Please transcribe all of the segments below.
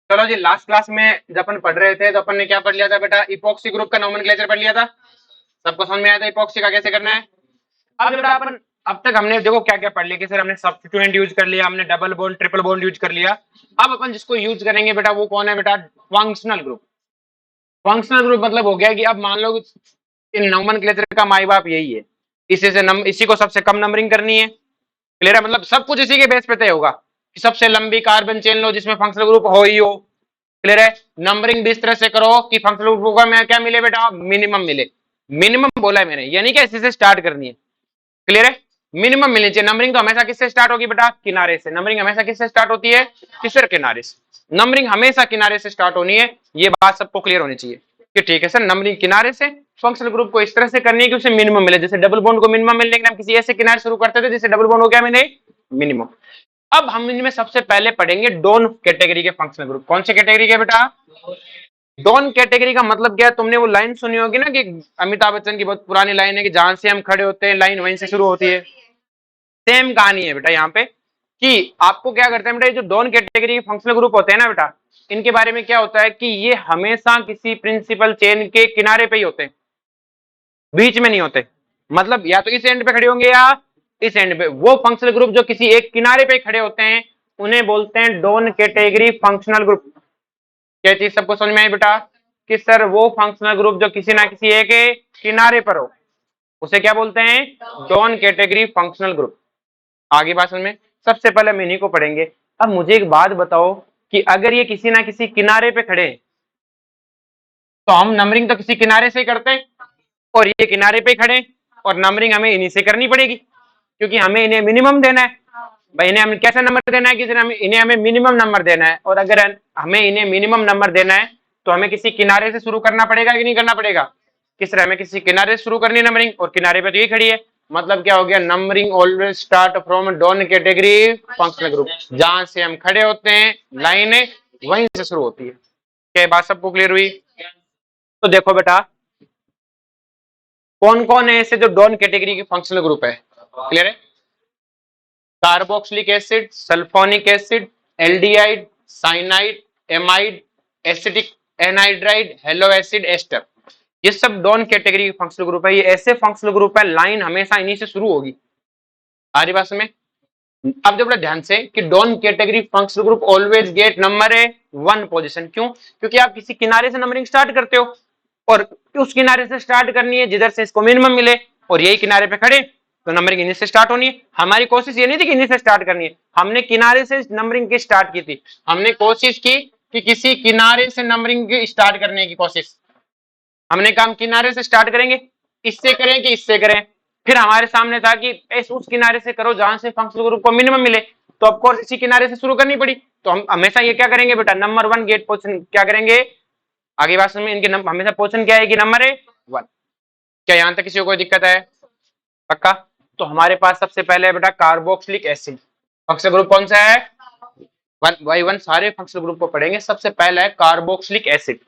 चलो जी, last class में जब अपन पढ़ रहे थे तो अपन ने क्या पढ़ लिया था बेटा, इपॉक्सी ग्रुप का नोमेनक्लेचर पढ़ लिया था। सबको समझ में आया था इपॉक्सी का कैसे करना है। अब बेटा अपन अब तक हमने देखो क्या क्या पढ़ लिया कि सर हमने सब्स्टिट्यूएंट यूज कर लिया, हमने double bond triple bond use कर लिया। अब अपन जिसको यूज करेंगे बेटा वो कौन है बेटा, फंक्शनल ग्रुप। फंक्शनल ग्रुप मतलब हो गया कि अब मान लो इन नोमेनक्लेचर का माई बाप यही है, इसी को सबसे कम नंबरिंग करनी है। क्लियर है, मतलब सब कुछ इसी के बेस पे तय होगा कि सबसे लंबी कार्बन चेन लो जिसमें फंक्शनल ग्रुप हो ही हो। क्लियर है, नंबरिंग भी इस तरह से करो कि फंक्शनल ग्रुप का में क्या मिले बेटा, मिनिमम मिले। मिनिमम बोला है मैंने, यानी कि इसी से स्टार्ट करनी है। क्लियर है, मिनिमम मिलनी चाहिए। नंबरिंग तो हमेशा किससे स्टार्ट होगी बेटा, किनारे से। नंबरिंग हमेशा किससे स्टार्ट होती है, किससे, किनारे से। नंबरिंग हमेशा किनारे से स्टार्ट होनी है, ये बात सबको क्लियर होनी चाहिए कि ठीक है सर नंबरिंग किनारे से। फंक्शनल ग्रुप को इस तरह से करनी है कि उसे मिनिमम मिले। जैसे डबल बॉन्ड को मिनिमम मिलने के लिए हम किसी ऐसे किनारे शुरू करते थे जिससे डबल बॉन्ड हो क्या मिले, मिनिमम। अब हम इनमें सबसे पहले पढ़ेंगे डॉन कैटेगरी के फंक्शनल ग्रुप। कौन से कैटेगरी के बेटा, डॉन कैटेगरी का मतलब क्या है, तुमने वो लाइन सुनी होगी ना कि अमिताभ बच्चन की बहुत पुरानी लाइन है कि जहां से हम खड़े होते हैं लाइन वहीं से शुरू होती है। सेम कहानी है बेटा यहाँ पे कि आपको क्या करते हैं बेटा, ये जो डॉन कैटेगरी के फंक्शनल ग्रुप होते हैं ना बेटा, इनके बारे में क्या होता है कि ये हमेशा किसी प्रिंसिपल चेन के किनारे पे ही होते हैं, बीच में नहीं होते। मतलब या तो इस एंड पे खड़े होंगे या इस एंड पे। वो फंक्शनल ग्रुप जो किसी एक किनारे पे खड़े होते हैं उन्हें बोलते हैं डॉन कैटेगरी फंक्शनल ग्रुप। क्या चीज सबको समझ में आई बेटा, कि सर वो फंक्शनल ग्रुप जो किसी ना किसी एक किनारे पर हो उसे क्या बोलते हैं, डॉन कैटेगरी फंक्शनल ग्रुप। आगे बात समझ में, सबसे पहले हम इन्हीं को पढ़ेंगे। अब मुझे एक बात बताओ कि अगर ये किसी ना किसी किनारे पे खड़े तो हम नंबरिंग तो किसी किनारे से ही करते हैं, और ये किनारे पे खड़े और नंबरिंग हमें इन्हीं से करनी पड़ेगी क्योंकि हमें इन्हें मिनिमम देना है। भाई इन्हें हमें कैसा नंबर देना है कि इन्हें हमें मिनिमम नंबर देना है, और अगर हमें इन्हें मिनिमम नंबर देना है तो हमें किसी किनारे से शुरू करना पड़ेगा कि नहीं करना पड़ेगा। किस तरह, हमें किसी किनारे से शुरू करनी है नंबरिंग, और किनारे पे तो ये खड़ी है। मतलब क्या हो गया, numbering always start from don category functional group. जहां से हम खड़े होते हैं लाइन वहीं से शुरू होती है। क्या बात सबको क्लियर हुई। तो देखो बेटा कौन कौन है ऐसे जो डॉन कैटेगरी के फंक्शनल ग्रुप है। क्लियर है, carboxylic acid, sulphonic acid, aldehyde, cyanide, amide, acetic anhydride, halo acid, ester. ये सब डॉन कैटेगरी के फंक्शनल ग्रुप है। ये ऐसे फंक्शनल ग्रुप है लाइन हमेशा इन्हीं से शुरू होगी। आ रही बात में। अब जब ध्यान से कि don category functional group always get number है 1 पोजीशन। क्यों, क्योंकि आप किसी किनारे से नंबरिंग स्टार्ट करते हो और उस किनारे से स्टार्ट करनी है जिधर से इसको मिनिमम मिले, और यही किनारे पे खड़े तो नंबरिंग इन्हीं से स्टार्ट होनी है। हमारी कोशिश ये नहीं थी कि इन्हीं से स्टार्ट करनी है, हमने किनारे से नंबरिंग की स्टार्ट की थी। हमने कोशिश की कि किसी किनारे से नंबरिंग की स्टार्ट करने की कोशिश। हमने काम किनारे से स्टार्ट करेंगे, इससे करें कि इससे करें। फिर हमारे सामने था कि उस किनारे से करो जहां से फंक्शनल ग्रुप को मिनिमम मिले, तो ऑफकोर्स इसी किनारे से शुरू करनी पड़ी। तो हम हमेशा ये क्या करेंगे बेटा, नंबर 1 गेट पोजीशन क्या करेंगे। आगे बात में इनके हमेशा पोजीशन क्या है कि नंबर है 1। क्या यहां तक किसी को कोई दिक्कत है, पक्का। तो हमारे पास सबसे पहले है बेटा कार्बोक्सिलिक एसिड। फंक्शनल ग्रुप कौन सा है, 1 सारे फंक्शनल ग्रुप को पढ़ेंगे। सबसे पहला है कार्बोक्सिलिक एसिड।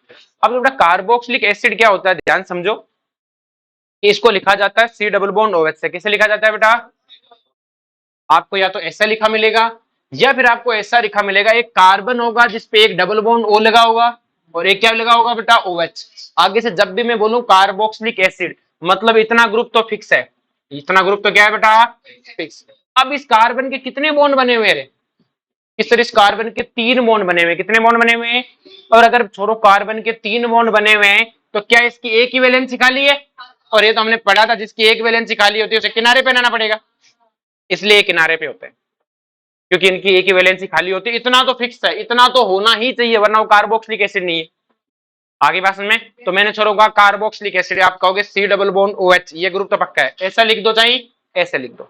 अब बेटा कार्बोक्सिलिक एसिड क्या होता है, ध्यान समझो कि इसको लिखा जाता है सी डबल बॉन्ड ओएच से। किसे लिखा जाता है बेटा, आपको या तो ऐसा लिखा मिलेगा या फिर आपको ऐसा लिखा मिलेगा, एक कार्बन होगा जिसपे एक डबल बॉन्ड ओ लगा होगा और एक क्या लगा होगा बेटा, ओएच। आगे से जब भी मैं बोलूं कार्बोक्सिलिक एसिड मतलब इतना ग्रुप तो फिक्स है। इतना ग्रुप तो क्या है बेटा, फिक्स। अब इस कार्बन के कितने बॉन्ड बने हुए हैं, इस तरह इस कार्बन के 3 बॉन्ड बने हुए हैं। कितने बॉन्ड बने हुए हैं, और अगर छोड़ो कार्बन के 3 बॉन्ड बने हुए हैं तो क्या इसकी एक ही वैलेंसी खाली है, और ये तो हमने पढ़ा था जिसकी एक वैलेंसी खाली होती है उसे किनारे पे लाना पड़ेगा, इसलिए किनारे पे होते हैं क्योंकि इनकी एक ही वैलेंसी खाली होती है। इतना तो फिक्स है, इतना तो होना ही चाहिए वरना वो कार्बोक्सिलिक एसिड नहीं है। आगे बात में, तो मैंने छोड़ूंगा कार्बोक्सिलिक एसिड, आप कहोगे सी डबल बॉन्ड ओएच, ये ग्रुप तो पक्का है, ऐसा लिख दो चाहे ऐसे लिख दो।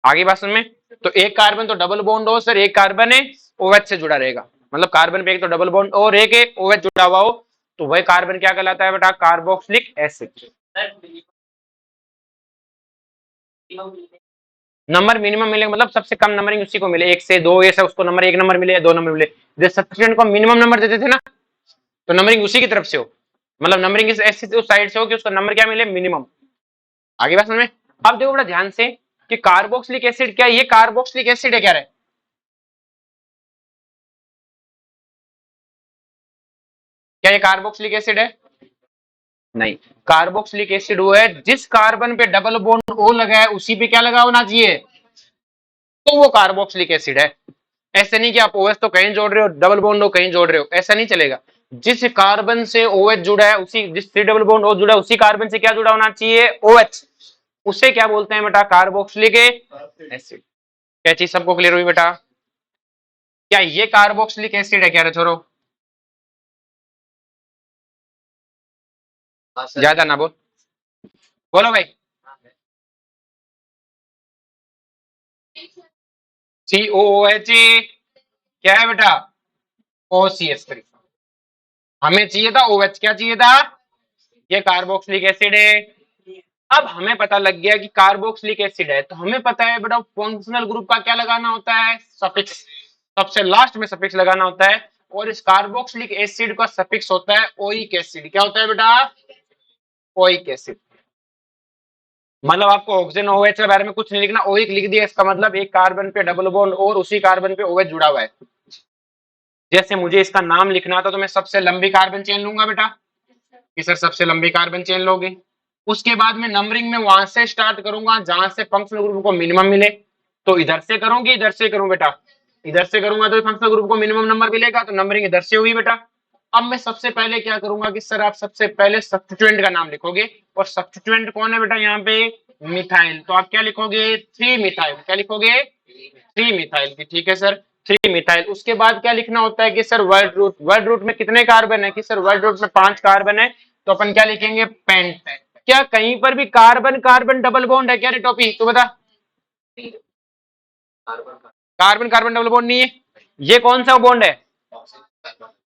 आगे बात में, तो एक कार्बन तो डबल बॉन्ड हो सर, एक कार्बन है ओएच से जुड़ा रहेगा, मतलब कार्बन पे एक तो डबल बॉन्ड और एक ओएच जुड़ा हुआ हो तो वह कार्बन क्या कहलाता है बेटा, कार्बोक्सिलिक एसिड। नंबर मिनिमम मिले मतलब सबसे कम नंबरिंग उसी को मिले, 1 से 2 ऐसा उसको नंबर 1 नंबर मिले या 2 नंबर मिले। जैसे सब्स्टिट्यूएंट को मिनिमम नंबर देते थे ना, तो नंबरिंग उसी की तरफ से हो, मतलब नंबरिंग इस ऐसी उस साइड से हो कि उसका नंबर क्या मिले, मिनिमम। आगे बात समझ में। अब देखो बड़ा ध्यान से कि कार्बोक्सिलिक एसिड क्या है, ये कार्बोक्सिलिक एसिड है क्या है, क्या ये कार्बोक्सिलिक एसिड है? नहीं, कार्बोक्सिलिक एसिड वो है जिस कार्बन पे डबल बॉन्ड ओ लगा है उसी पे क्या लगा होना चाहिए, तो वो कार्बोक्सिलिक एसिड है। ऐसे नहीं कि आप OH तो कहीं जोड़ रहे हो, डबल बॉन्ड हो कहीं जोड़ रहे हो, ऐसा नहीं चलेगा। जिस कार्बन से OH जुड़ा है उसी, जिस थ्री डबल बॉन्ड O जुड़ा है उसी कार्बन से क्या जुड़ा होना चाहिए, OH। उसे क्या बोलते हैं बेटा, कार्बोक्सिलिक एसिड। क्या चीज सबको क्लियर हुई बेटा? क्या ये कार्बोक्सिलिक एसिड है क्या रे छोरो? ज्यादा ना बोल, बोलो भाई। COOH क्या है बेटा, OCH3। हमें चाहिए था OH, क्या चाहिए था, ये कार्बोक्सिलिक एसिड है। अब हमें पता लग गया कि कार्बोक्सिलिक एसिड है, तो हमें पता है बेटा फंक्शनल ग्रुप का क्या लगाना होता है, सफिक्स। सबसे लास्ट में सफिक्स लगाना होता है, और इस कार्बोक्सिलिक एसिड का सफिक्स होता है ओइक एसिड। क्या होता है बेटा, ओइक एसिड। मतलब आपको ऑक्सीजन OH के बारे में कुछ नहीं लिखना, ओइक लिख दिया, इसका मतलब एक कार्बन पे डबल बॉन्ड और उसी कार्बन पे OH जुड़ा हुआ है। जैसे मुझे इसका नाम लिखना था तो मैं सबसे लंबी कार्बन चेन लूंगा बेटा, कि सर सबसे लंबी कार्बन चेन लोगे। उसके बाद में नंबरिंग में वहां से स्टार्ट करूंगा जहां से फंक्शनल ग्रुप को मिनिमम मिले। तो इधर से करूंगी, इधर से करूं बेटा, इधर से करूंगा तो फंक्शनल ग्रुप को मिनिमम नंबर मिलेगा, तो नंबरिंग इधर से हुई बेटा। अब मैं सबसे पहले क्या करूंगा कि सर आप सबसे पहले सब्स्टिट्यूएंट का नाम लिखोगे, और सब्स्टिट्यूएंट कौन है बेटा यहाँ पे, मिथाइल। तो आप क्या लिखोगे, 3 मिथाइल। क्या लिखोगे, 3 मिथाइल की, ठीक है सर, 3 मिथाइल। उसके बाद क्या लिखना होता है कि sir word root, word root में कितने कार्बन है, कि सर वर्ड रूट में 5 कार्बन है, तो अपन क्या लिखेंगे, पेंट। क्या कहीं पर भी कार्बन कार्बन डबल बॉन्ड है क्या रे टॉपी, तू बता। कार्बन कार्बन डबल बॉन्ड नहीं है, ये कौन सा बॉन्ड है,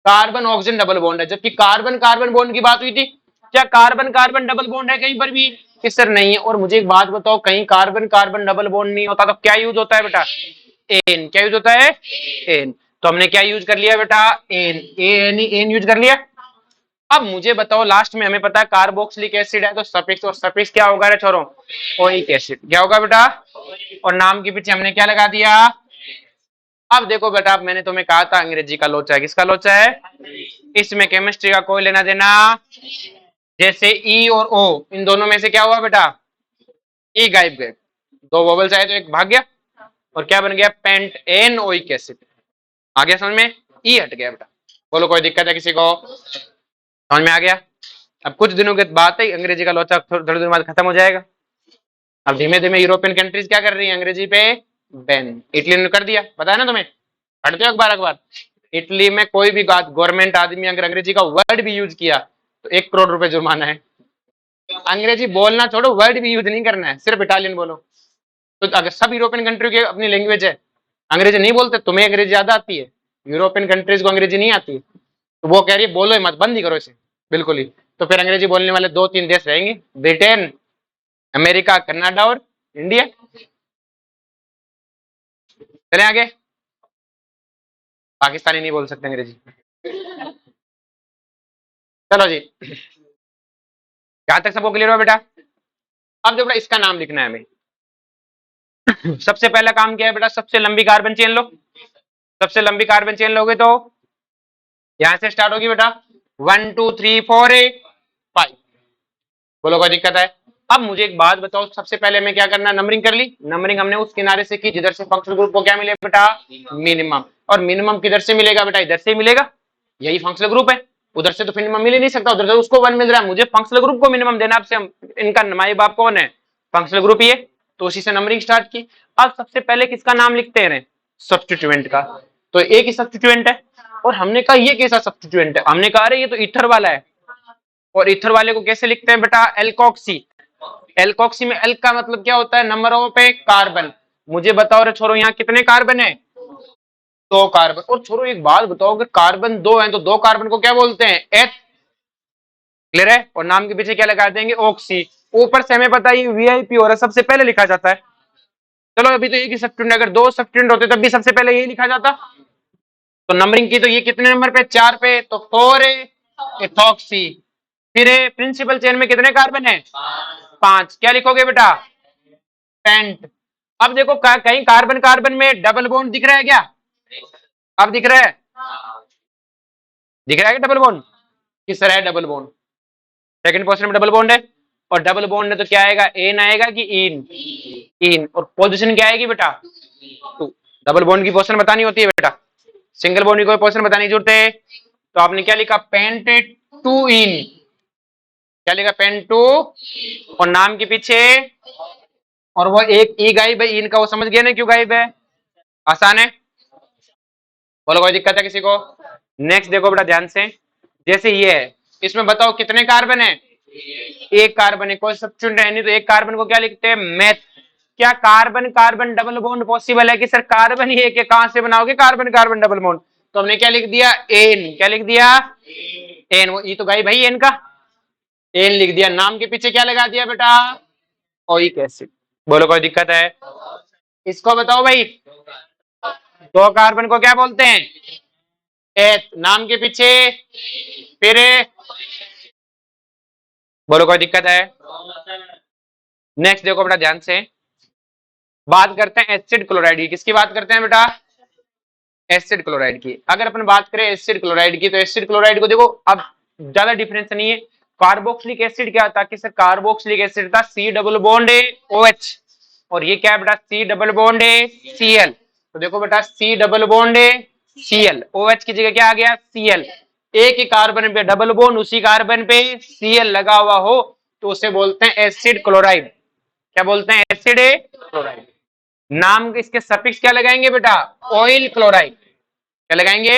कार्बन ऑक्सीजन डबल बॉन्ड है। जबकि कार्बन कार्बन बॉन्ड की बात हुई थी, क्या कार्बन कार्बन डबल बॉन्ड है कहीं पर भी, कि सर नहीं है। और मुझे एक बात बताओ, कहीं कार्बन कार्बन डबल बॉन्ड नहीं होता तो क्या यूज होता है बेटा, एन। क्या यूज होता है, एन। तो हमने क्या यूज कर लिया बेटा, एन, एन यूज कर लिया। अब मुझे बताओ, लास्ट में हमें पता है कार्बोक्सिलिक एसिड है, तो सफिक्स, और सफिक्स क्या होगा रे छोरो, ओइक एसिड। क्या होगा बेटा, और नाम के पीछे हमने क्या लगा दिया। अब देखो बेटा, मैंने तुम्हें कहा था अंग्रेजी का लोचा है, किसका लोचा है, इसमें केमिस्ट्री का कोई लेना देना। जैसे ई और ओ, इन दोनों में से क्या हुआ बेटा, ई गायब गए, दो वोवल्स आए तो एक भाग गया, और क्या बन गया, पेंट एन ओइक एसिड। आ गया समझ में, ई हट गया बेटा। बोलो कोई दिक्कत है किसी को, समझ में आ गया। अब कुछ दिनों के बाद ही अंग्रेजी का लोचा थोड़ी देर बाद खत्म हो जाएगा। अब धीमे धीमे यूरोपियन कंट्रीज क्या कर रही है, अंग्रेजी पे बैन। इटली ने कर दिया, पता है ना तुम्हें, पढ़ते हो अखबार अखबार। इटली में कोई भी गवर्नमेंट आदमी अगर अंग्रेजी का वर्ड भी यूज किया तो 1 करोड़ रुपए जुर्माना है। अंग्रेजी बोलना छोड़ो, वर्ड भी यूज नहीं करना है, सिर्फ इटालियन बोलो। तो अगर सब यूरोपियन कंट्री की अपनी लैंग्वेज है, अंग्रेजी नहीं बोलते, तुम्हें अंग्रेजी ज्यादा आती है, यूरोपियन कंट्रीज को अंग्रेजी नहीं आती, तो वो कह रही है बोलो मत, बंद ही करो इसे बिल्कुल ही। तो फिर अंग्रेजी बोलने वाले 2-3 देश रहेंगे, ब्रिटेन, अमेरिका, कनाडा और इंडिया। चले आगे, पाकिस्तानी नहीं बोल सकते अंग्रेजी। चलो जी, यहां तक सबको क्लियर हो बेटा। अब जो बेटा इसका नाम लिखना है हमें, सबसे पहला काम क्या है बेटा, सबसे लंबी कार्बन चेन लो। सबसे लंबी कार्बन चेन लोगे तो यहां से स्टार्ट होगी बेटा, 1 2 3 4 5। बोलो कोई दिक्कत है। अब मुझे एक बात बताओ, सबसे पहले हमें क्या करना है, नंबरिंग कर ली। नंबरिंग हमने उस किनारे से की जिधर से फंक्शनल ग्रुप को क्या मिले बेटा, मिनिमम। और मिनिमम किधर से मिलेगा बेटा, इधर से मिलेगा, यही फंक्शनल ग्रुप है। उधर से तो मिनिमम मिल ही नहीं सकता, उधर से उसको 1 मिल रहा है, मुझे फंक्शनल ग्रुप को मिनिमम देना। आपसे इनका माई बाप कौन है, फंक्शनल ग्रुप ही है, तो उसी से नंबरिंग स्टार्ट की। अब सबसे पहले किसका नाम लिखते हैं, सब्स्टिट्यूएंट का। तो एक ही सब्स्टिट्यूएंट है, और हमने कहा ये कैसा सब्स्टिट्यूएंट है, हमने कहा अरे ये तो ईथर वाला है। और ईथर वाले को कैसे लिखते हैं बेटा, एल्कोक्सी। एल्कोक्सी में एल का मतलब क्या होता है, नंबर ऑफ कार्बन। मुझे बताओ रे छोरो, यहाँ कितने कार्बन है, 2 कार्बन। और छोरो एक बात बताओ, कि कार्बन 2 है तो 2 कार्बन को क्या बोलते हैं, एथ। क्लियर है, और नाम के पीछे क्या लगा देंगे, ऑक्सी। ऊपर से हमें पता है वीआईपी हो रहा है, सबसे पहले लिखा जाता है। चलो अभी तो एक ही सब्स्टिट्यूएंट, अगर 2 सब्स्टिट्यूएंट होते तब भी सबसे पहले यही लिखा जाता। तो नंबरिंग की तो ये कितने नंबर पे, 4 पे, तो 4 इथॉक्सी। फिर प्रिंसिपल चेन में कितने कार्बन है, 5। क्या लिखोगे बेटा, पेंट। अब देखो कहीं कार्बन कार्बन में डबल बॉन्ड दिख रहा है क्या, अब दिख रहा है, दिख रहा है डबल बॉन्ड। किस तरह है, डबल बॉन्ड, सेकंड पोजीशन में डबल बॉन्ड है, और डबल बॉन्ड है तो क्या आएगा, एन आएगा कि इन, इन, और पोजीशन क्या आएगी बेटा, टू। डबल बॉन्ड की पोजीशन बतानी होती है बेटा, सिंगल बॉन्ड की कोई पोजीशन बताने की जरूरत है। तो आपने क्या लिखा, पेंट टू इन, क्या लिखा, पेन टू, और नाम के पीछे, और वो एक ई गायब है, इन का वो समझ गया ना क्यों गायब है, आसान है, बोलो कोई दिक्कत है किसी को। नेक्स्ट देखो बेटा ध्यान से, जैसे ये है, इसमें बताओ कितने कार्बन है, एक कार्बन है, कोई सब्स्टिट्यूएंट है नहीं, तो एक कार्बन को क्या लिखते हैं, मेथ। क्या carbon carbon double bond possible है कि सर कार्बन ही एक है, कहां से बनाओगे कार्बन कार्बन डबल बॉन्ड, तो हमने क्या लिख दिया, एन, क्या लिख दिया, एन, वो ई तो गायब भाई एन का, एन लिख दिया, नाम के पीछे क्या लगा दिया बेटा, ओइक एसिड। बोलो कोई दिक्कत है, इसको बताओ भाई, दो कार्बन को क्या बोलते हैं, एथ, नाम के पीछे, फिर, बोलो कोई दिक्कत है। नेक्स्ट देखो बेटा ध्यान से, बात करते हैं एसिड क्लोराइड की, किसकी बात करते हैं बेटा, एसिड क्लोराइड की। अगर अपन बात करें एसिड क्लोराइड की, तो एसिड क्लोराइड को देखो, अब ज्यादा डिफरेंस नहीं है, कार्बोक्सिलिक एसिड क्या था कि सर कार्बोक्सिलिक एसिड था सी डबल बॉन्ड ए ओ एच, और ये क्या है बेटा, सी डबल बॉन्ड ए सी एल। तो देखो बेटा सी डबल बॉन्ड ए सी एल, ओ एच की जगह क्या आ गया, सी एल, एक ही कार्बन पे डबल बॉन्ड, उसी कार्बन पे सी एल लगा हुआ हो, तो उसे बोलते हैं एसिड क्लोराइड। क्या बोलते हैं, एसिड क्लोराइड। नाम इसके सफिक्स क्या लगाएंगे बेटा, ऑयल क्लोराइड, क्या लगाएंगे,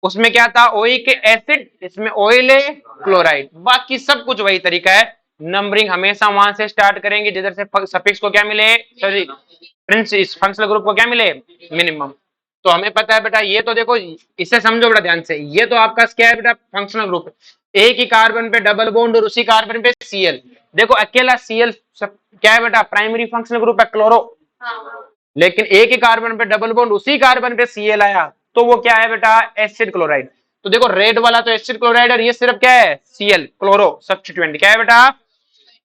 उसमें क्या था, ओइक एसिड, इसमें ऑयल है क्लोराइड, बाकी सब कुछ वही तरीका है। नंबरिंग हमेशा वहां से स्टार्ट करेंगे जिधर से सफिक्स को क्या मिले, सॉरी प्रिंस, इस फंक्शनल ग्रुप को क्या मिले, मिनिमम। तो हमें पता है बेटा, ये तो देखो इसे समझो बेटा ध्यान से, ये तो आपका क्या है बेटा, फंक्शनल ग्रुप, एक ही कार्बन पे डबल बॉन्ड और उसी कार्बन पे सीएल। देखो अकेला सीएल क्या है बेटा, प्राइमरी फंक्शनल ग्रुप है क्लोरो, लेकिन एक ही कार्बन पे डबल बॉन्ड उसी कार्बन पे सीएल आया, तो वो क्या है बेटा, एसिड क्लोराइड। तो देखो रेड वाला तो एसिड क्लोराइड, और ये सिर्फ क्या है, सीएल क्लोरो सब्स्टिट्यूएंट, क्या है बेटा,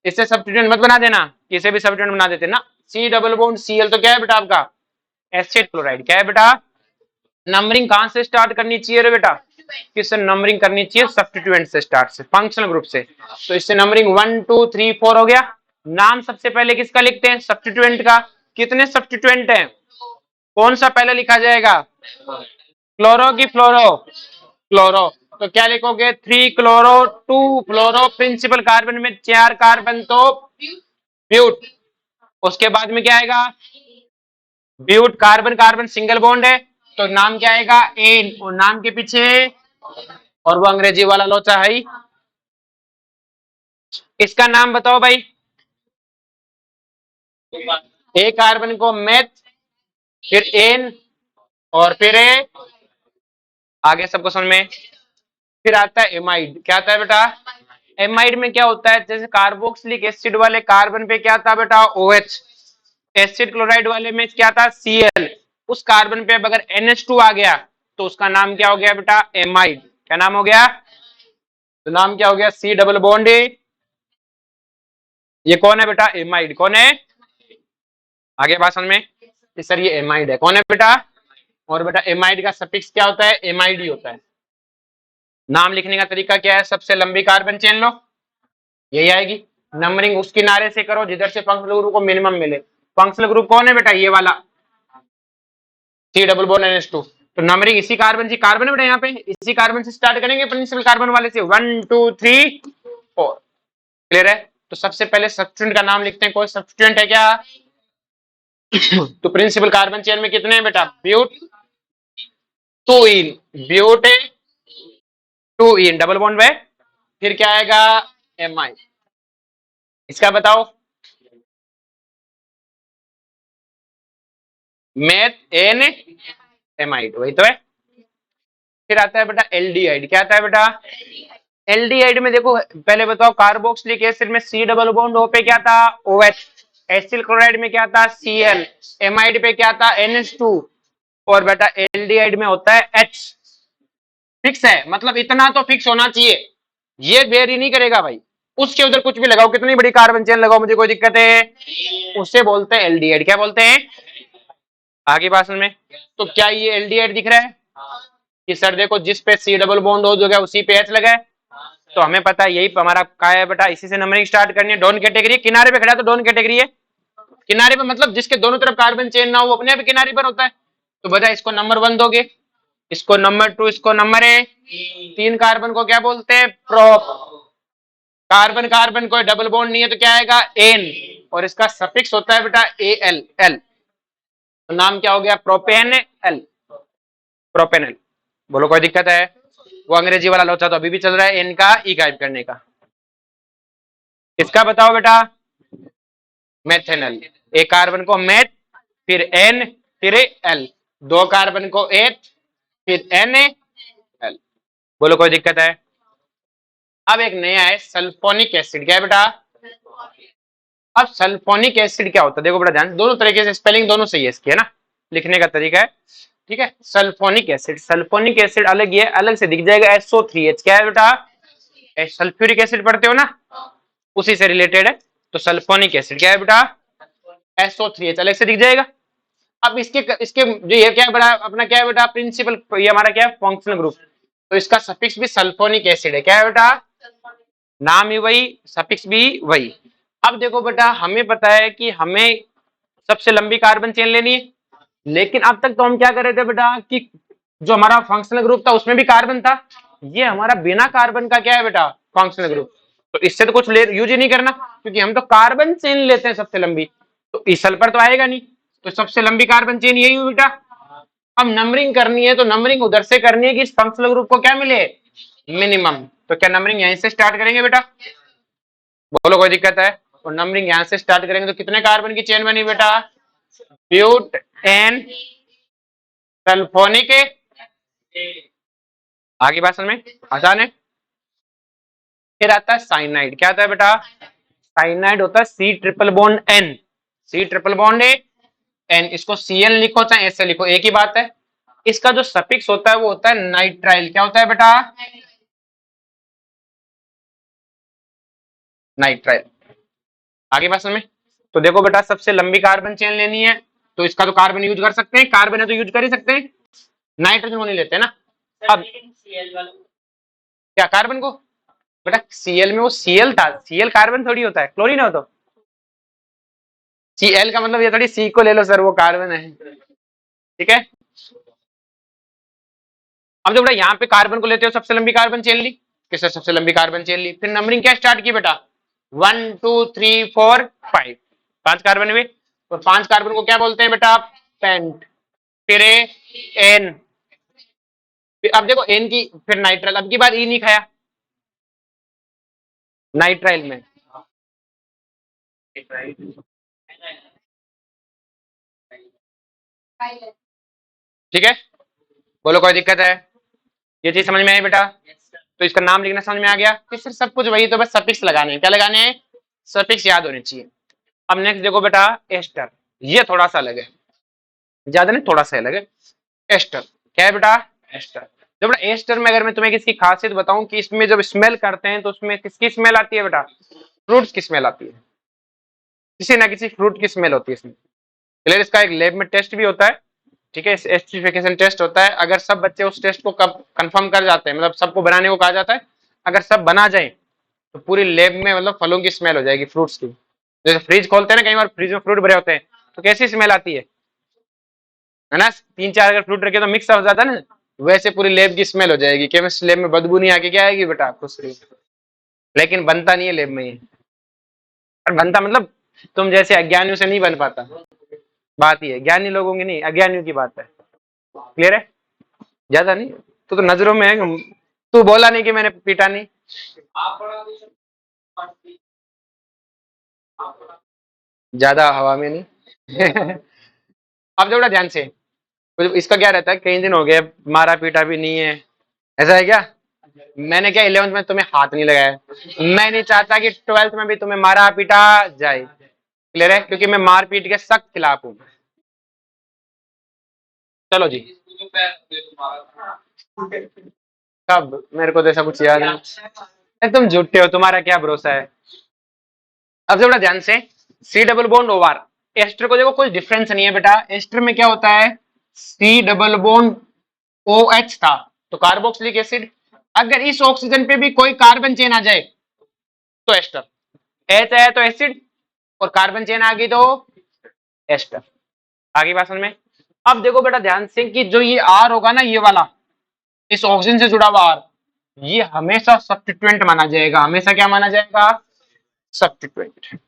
इससे सब्स्टिट्यूएंट मत बना देना, इसे भी सब्स्टिट्यूएंट बना देते ना, सी डबल बॉन्ड सीएल, तो क्या है बेटा आपका एसिड क्लोराइड, क्या है बेटा। नंबरिंग कहां से स्टार्ट करनी चाहिए रे बेटा, किससे नंबरिंग करनी चाहिए, सब्स्टिट्यूएंट से स्टार्ट से, फंक्शनल ग्रुप से। तो इससे नंबरिंग 1 2 3 4 हो गया। नाम सबसे पहले किसका लिखते हैं, सब्स्टिट्यूएंट का। कितने सब्स्टिट्यूएंट हैं, कौन सा पहले लिखा जाएगा, क्लोरो की फ्लोरो, क्लोरो, तो क्या लिखोगे, 3 क्लोरो 2 फ्लोरो, प्रिंसिपल कार्बन में 4 कार्बन तो ब्यूट, उसके बाद में क्या आएगा, but, carbon carbon single bond है, तो नाम क्या आएगा, एन, और नाम के पीछे, और वो अंग्रेजी वाला लोचा है, इसका नाम बताओ भाई, ए कार्बन को मेथ, फिर एन, और फिर ए, आगे सबको समझ में। फिर आता है एमाइड, क्या आता है बेटा, एमाइड में क्या होता है, जैसे कार्बोक्सिलिक एसिड वाले कार्बन पे क्या था बेटा, OH, एसिड क्लोराइड वाले में क्या था, Cl, उस कार्बन पे अब अगर NH2 आ गया तो उसका नाम क्या हो गया बेटा, एमाइड। क्या नाम हो गया, तो नाम क्या हो गया, C डबल बॉन्ड ए, ये कौन है बेटा, एमाइड, कौन है, आगे बात समझ में, सर ये एमाइड है, कौन है बेटा, और बेटा एमाइड का सफिक्स क्या होता है, एमाइड ही होता है। नाम लिखने का तरीका क्या है, सबसे लंबी कार्बन चेन लो, यही आएगी, नंबरिंग उस किनारे से करो जिधर से फंक्शनल ग्रुप को मिनिमम मिले। फंक्शनल ग्रुप कौन है बेटा, ये वाला सी डबल बॉन्ड NH2, तो नंबरिंग इसी कार्बन से, कार्बन है बेटा यहाँ पे, इसी कार्बन से स्टार्ट करेंगे, प्रिंसिपल कार्बन वाले से 1 2 3 4, क्लियर है। तो सबसे पहले सब्स्टिट्यूएंट का नाम लिखते हैं, कोई सब्स्टिट्यूएंट है क्या तो प्रिंसिपल कार्बन चेन में कितने हैं बेटा, ब्यूट 2 इन, ब्यूट 2 इन डबल बॉन्ड है, फिर क्या आएगा, एमाइड, इसका बताओ, मेथ एन एमाइड, वही तो है। फिर आता है बेटा एल्डिहाइड, क्या आता है बेटा, एल्डिहाइड में देखो पहले बताओ, कार्बोक्सिलिक एसिड में सी डबल बॉन्ड ओ पे क्या था, OH, एसिड क्लोराइड में क्या था, Cl, एमाइड पे क्या था, NH2, और बेटा एल्डिहाइड में होता है H। फिक्स है, मतलब इतना तो फिक्स होना चाहिए, ये वेरी नहीं करेगा भाई, उसके उधर कुछ भी लगाओ, कितनी बड़ी कार्बन चेन लगाओ, मुझे कोई दिक्कत है, उसे बोलते हैं एल्डिहाइड, क्या बोलते हैं, आगे बात में। तो क्या ये एल्डिहाइड दिख रहा है, कि सर देखो जिस पे सी डबल बॉन्ड हो गया उसी पे एच लगा है, तो हमें पता है यही हमारा क्या है बेटा, इसी से नंबरिंग स्टार्ट करनी है। डॉन कैटेगरी किनारे पे खड़ा है तो डॉन कैटेगरी है, किनारे पे मतलब जिसके दोनों तरफ कार्बन चेन ना हो वो अपने आप किनारे पर होता है। तो बेटा इसको नंबर 1 दोगे, इसको नंबर 2, इसको नंबर ए। 3 कार्बन को क्या बोलते हैं, प्रोप। कार्बन कार्बन कोई डबल बॉन्ड नहीं है तो क्या आएगा, एन, और इसका सफिक्स होता है बेटा ए एल एल, तो नाम क्या हो गया, प्रोपेन एल, प्रोपेनल। बोलो कोई दिक्कत है? वो अंग्रेजी वाला लोचा तो अभी भी चल रहा है, एन का ई गायब करने का। इसका बताओ बेटा, मेथेनल। एक कार्बन को मेथ, फिर एन, फिर एल, 2 कार्बन को एच, फिर एन एल। बोलो कोई दिक्कत है? अब एक नया है सल्फोनिक एसिड, क्या है बेटा? अब सल्फोनिक एसिड क्या होता है, देखो बेटा ध्यान, दोनों तरीके से स्पेलिंग दोनों सही है इसकी, है ना, लिखने का तरीका है, ठीक है। सल्फोनिक एसिड, सल्फोनिक एसिड अलग, ये अलग से दिख जाएगा SO3H, क्या है बेटा? सल्फ्यूरिक एसिड पढ़ते हो ना, उसी से रिलेटेड है। तो सल्फोनिक एसिड क्या है बेटा? SO3H अलग से दिख जाएगा। अब इसके इसके जो ये क्या है बेटा, अपना क्या है बेटा, प्रिंसिपल, ये हमारा क्या है, फंक्शनल ग्रुप, तो इसका सफिक्स भी सल्फोनिक एसिड है, क्या है बेटा? नाम ही वही, सफिक्स भी वही। अब देखो बेटा, हमें पता है कि हमें सबसे लंबी कार्बन चेन लेनी है, लेकिन अब तक तो हम क्या कर रहे थे बेटा कि जो हमारा फंक्शनल ग्रुप था उसमें भी कार्बन था, ये हमारा बिना कार्बन का क्या है बेटा, फंक्शनल ग्रुप। तो इससे तो कुछ यूज ही नहीं करना, क्योंकि हम तो कार्बन चेन लेते हैं सबसे लंबी, तो इस सल्फर तो आएगा नहीं, तो सबसे लंबी कार्बन चेन यही हुई बेटा। अब नंबरिंग करनी है तो नंबरिंग उधर से करनी है कि इस फंक्शनल ग्रुप को क्या मिले, मिनिमम। तो क्या नंबरिंग यहीं से स्टार्ट करेंगे बेटा? बोलो कोई दिक्कत है? और नंबरिंग यहां से स्टार्ट करेंगे तो कितने कार्बन की चेन बनी बेटा, ब्यूट एन सल्फोनिक। आगे बात समझ में आसान है। फिर आता है साइनाइड, क्या आता है बेटा? साइनाइड होता है C triple bond N, C triple bond N, इसको Cl लिखो चाहे ऐसे लिखो एक ही बात है। इसका जो सफिक्स होता है वो होता है नाइट्राइल, क्या होता है बेटा? नाइट्राइल। आगे बात समझ में। तो देखो बेटा, सबसे लंबी कार्बन चेन लेनी है तो इसका तो कार्बन यूज कर सकते हैं, कार्बन है तो यूज कर ही सकते हैं, नाइट्रोजन को नहीं लेते ना। अब क्या कार्बन को, बेटा Cl में वो Cl था, Cl कार्बन थोड़ी होता है, क्लोरीन हो तो Cl का मतलब ये थोड़ी C को ले लो सर वो कार्बन है, ठीक है। अब जो बेटा यहाँ पे कार्बन को लेते हो, सबसे लंबी कार्बन चेन ली, किससे सबसे लंबी कार्बन चेन ली, फिर नंबरिंग क्या स्टार्ट की बेटा, 1 2 3 4 5, 5 कार्बन हुए, और 5 कार्बन को क्या बोलते हैं बेटा, पेंट। फिर एन, अब देखो एन की, फिर नाइट्राइल, अब की बार ई नहीं खाया नाइट्राइल में, ठीक है। बोलो कोई दिक्कत है? ये चीज समझ में आई बेटा? तो इसका नाम लिखना समझ में आ गया कि सर सब कुछ वही, तो बस सफिक्स लगाने हैं, क्या लगाने हैं, सफिक्स याद होने चाहिए। अब नेक्स्ट देखो बेटा, एस्टर, ये थोड़ा सा अलग है, ज्यादा नहीं थोड़ा सा अलग है। एस्टर क्या है बेटा, एस्टर। जब बेटा एस्टर में अगर मैं तुम्हें किसकी खासियत बताऊं कि इसमें जब स्मेल करते हैं तो उसमें किसकी स्मेल आती है बेटा, फ्रूट्स की स्मेल आती है, किसी ना किसी फ्रूट की स्मेल होती है इसमें। क्लियर? इसका एक लैब में टेस्ट भी होता है, ठीक है, एस्टरिफिकेशन टेस्ट होता है। अगर सब बच्चे उस टेस्ट को कब कंफर्म कर जाते हैं, मतलब सबको बनाने को कहा जाता है, अगर सब बना जाए तो पूरी लैब में मतलब फलों की स्मेल हो जाएगी, फ्रूट्स की। जैसे फ्रिज खोलते हैं ना, कई बार फ्रिज में फ्रूट भरे होते हैं तो कैसी स्मेल आती है ना, 3 4 अगर फ्रूट रखे तो मिक्स हो जाता है ना, वैसे पूरी लैब की स्मेल हो जाएगी। केमिस्ट लैब में बदबू नहीं आके क्या आएगी बेटा, खुशबू। लेकिन बनता नहीं है लैब में ये, और बनता मतलब तुम जैसे अज्ञानियों से नहीं बन पाता, बात ये है, ज्ञानी लोगों की नहीं, अज्ञानियों की बात है। क्लियर है? ज्यादा नहीं, तो नजरों में है, तू बोला नहीं कि मैंने पीटा नहीं, ज्यादा हवा में नहीं। अब जो बड़ा ध्यान से, तो इसका क्या रहता है, कई दिन हो गए मारा पीटा भी नहीं है, ऐसा है क्या? मैंने क्या 11th में तुम्हें हाथ नहीं लगाया, मैं नहीं चाहता कि 12th में भी तुम्हें मारा पीटा जाए। क्लियर है? क्योंकि मैं मारपीट के सख्त खिलाफ हूँ। चलो जी, कब, मेरे को तो ऐसा कुछ याद नहीं, तुम झूठे हो, तुम्हारा क्या भरोसा है। अब से बड़ा ध्यान से, C double bond over, ester को देखो कोई डिफरेंस नहीं है बेटा, एस्टर में क्या होता है, C double bond O H था, तो कार्बोक्सिलिक एसिड। अगर इस ऑक्सीजन पे भी कोई कार्बन चेन आ जाए तो एस्टर। एच आया तो एसिड और कार्बन चेन आ गई तो एस्टर। आगे बात समझ में। अब देखो बेटा ध्यान से कि जो ये आर होगा ना, ये वाला इस ऑक्सीजन से जुड़ा हुआ आर, ये हमेशा सब्स्टिट्यूएंट माना जाएगा। हमेशा क्या माना जाएगा? सब्स्टिट्यूएंट।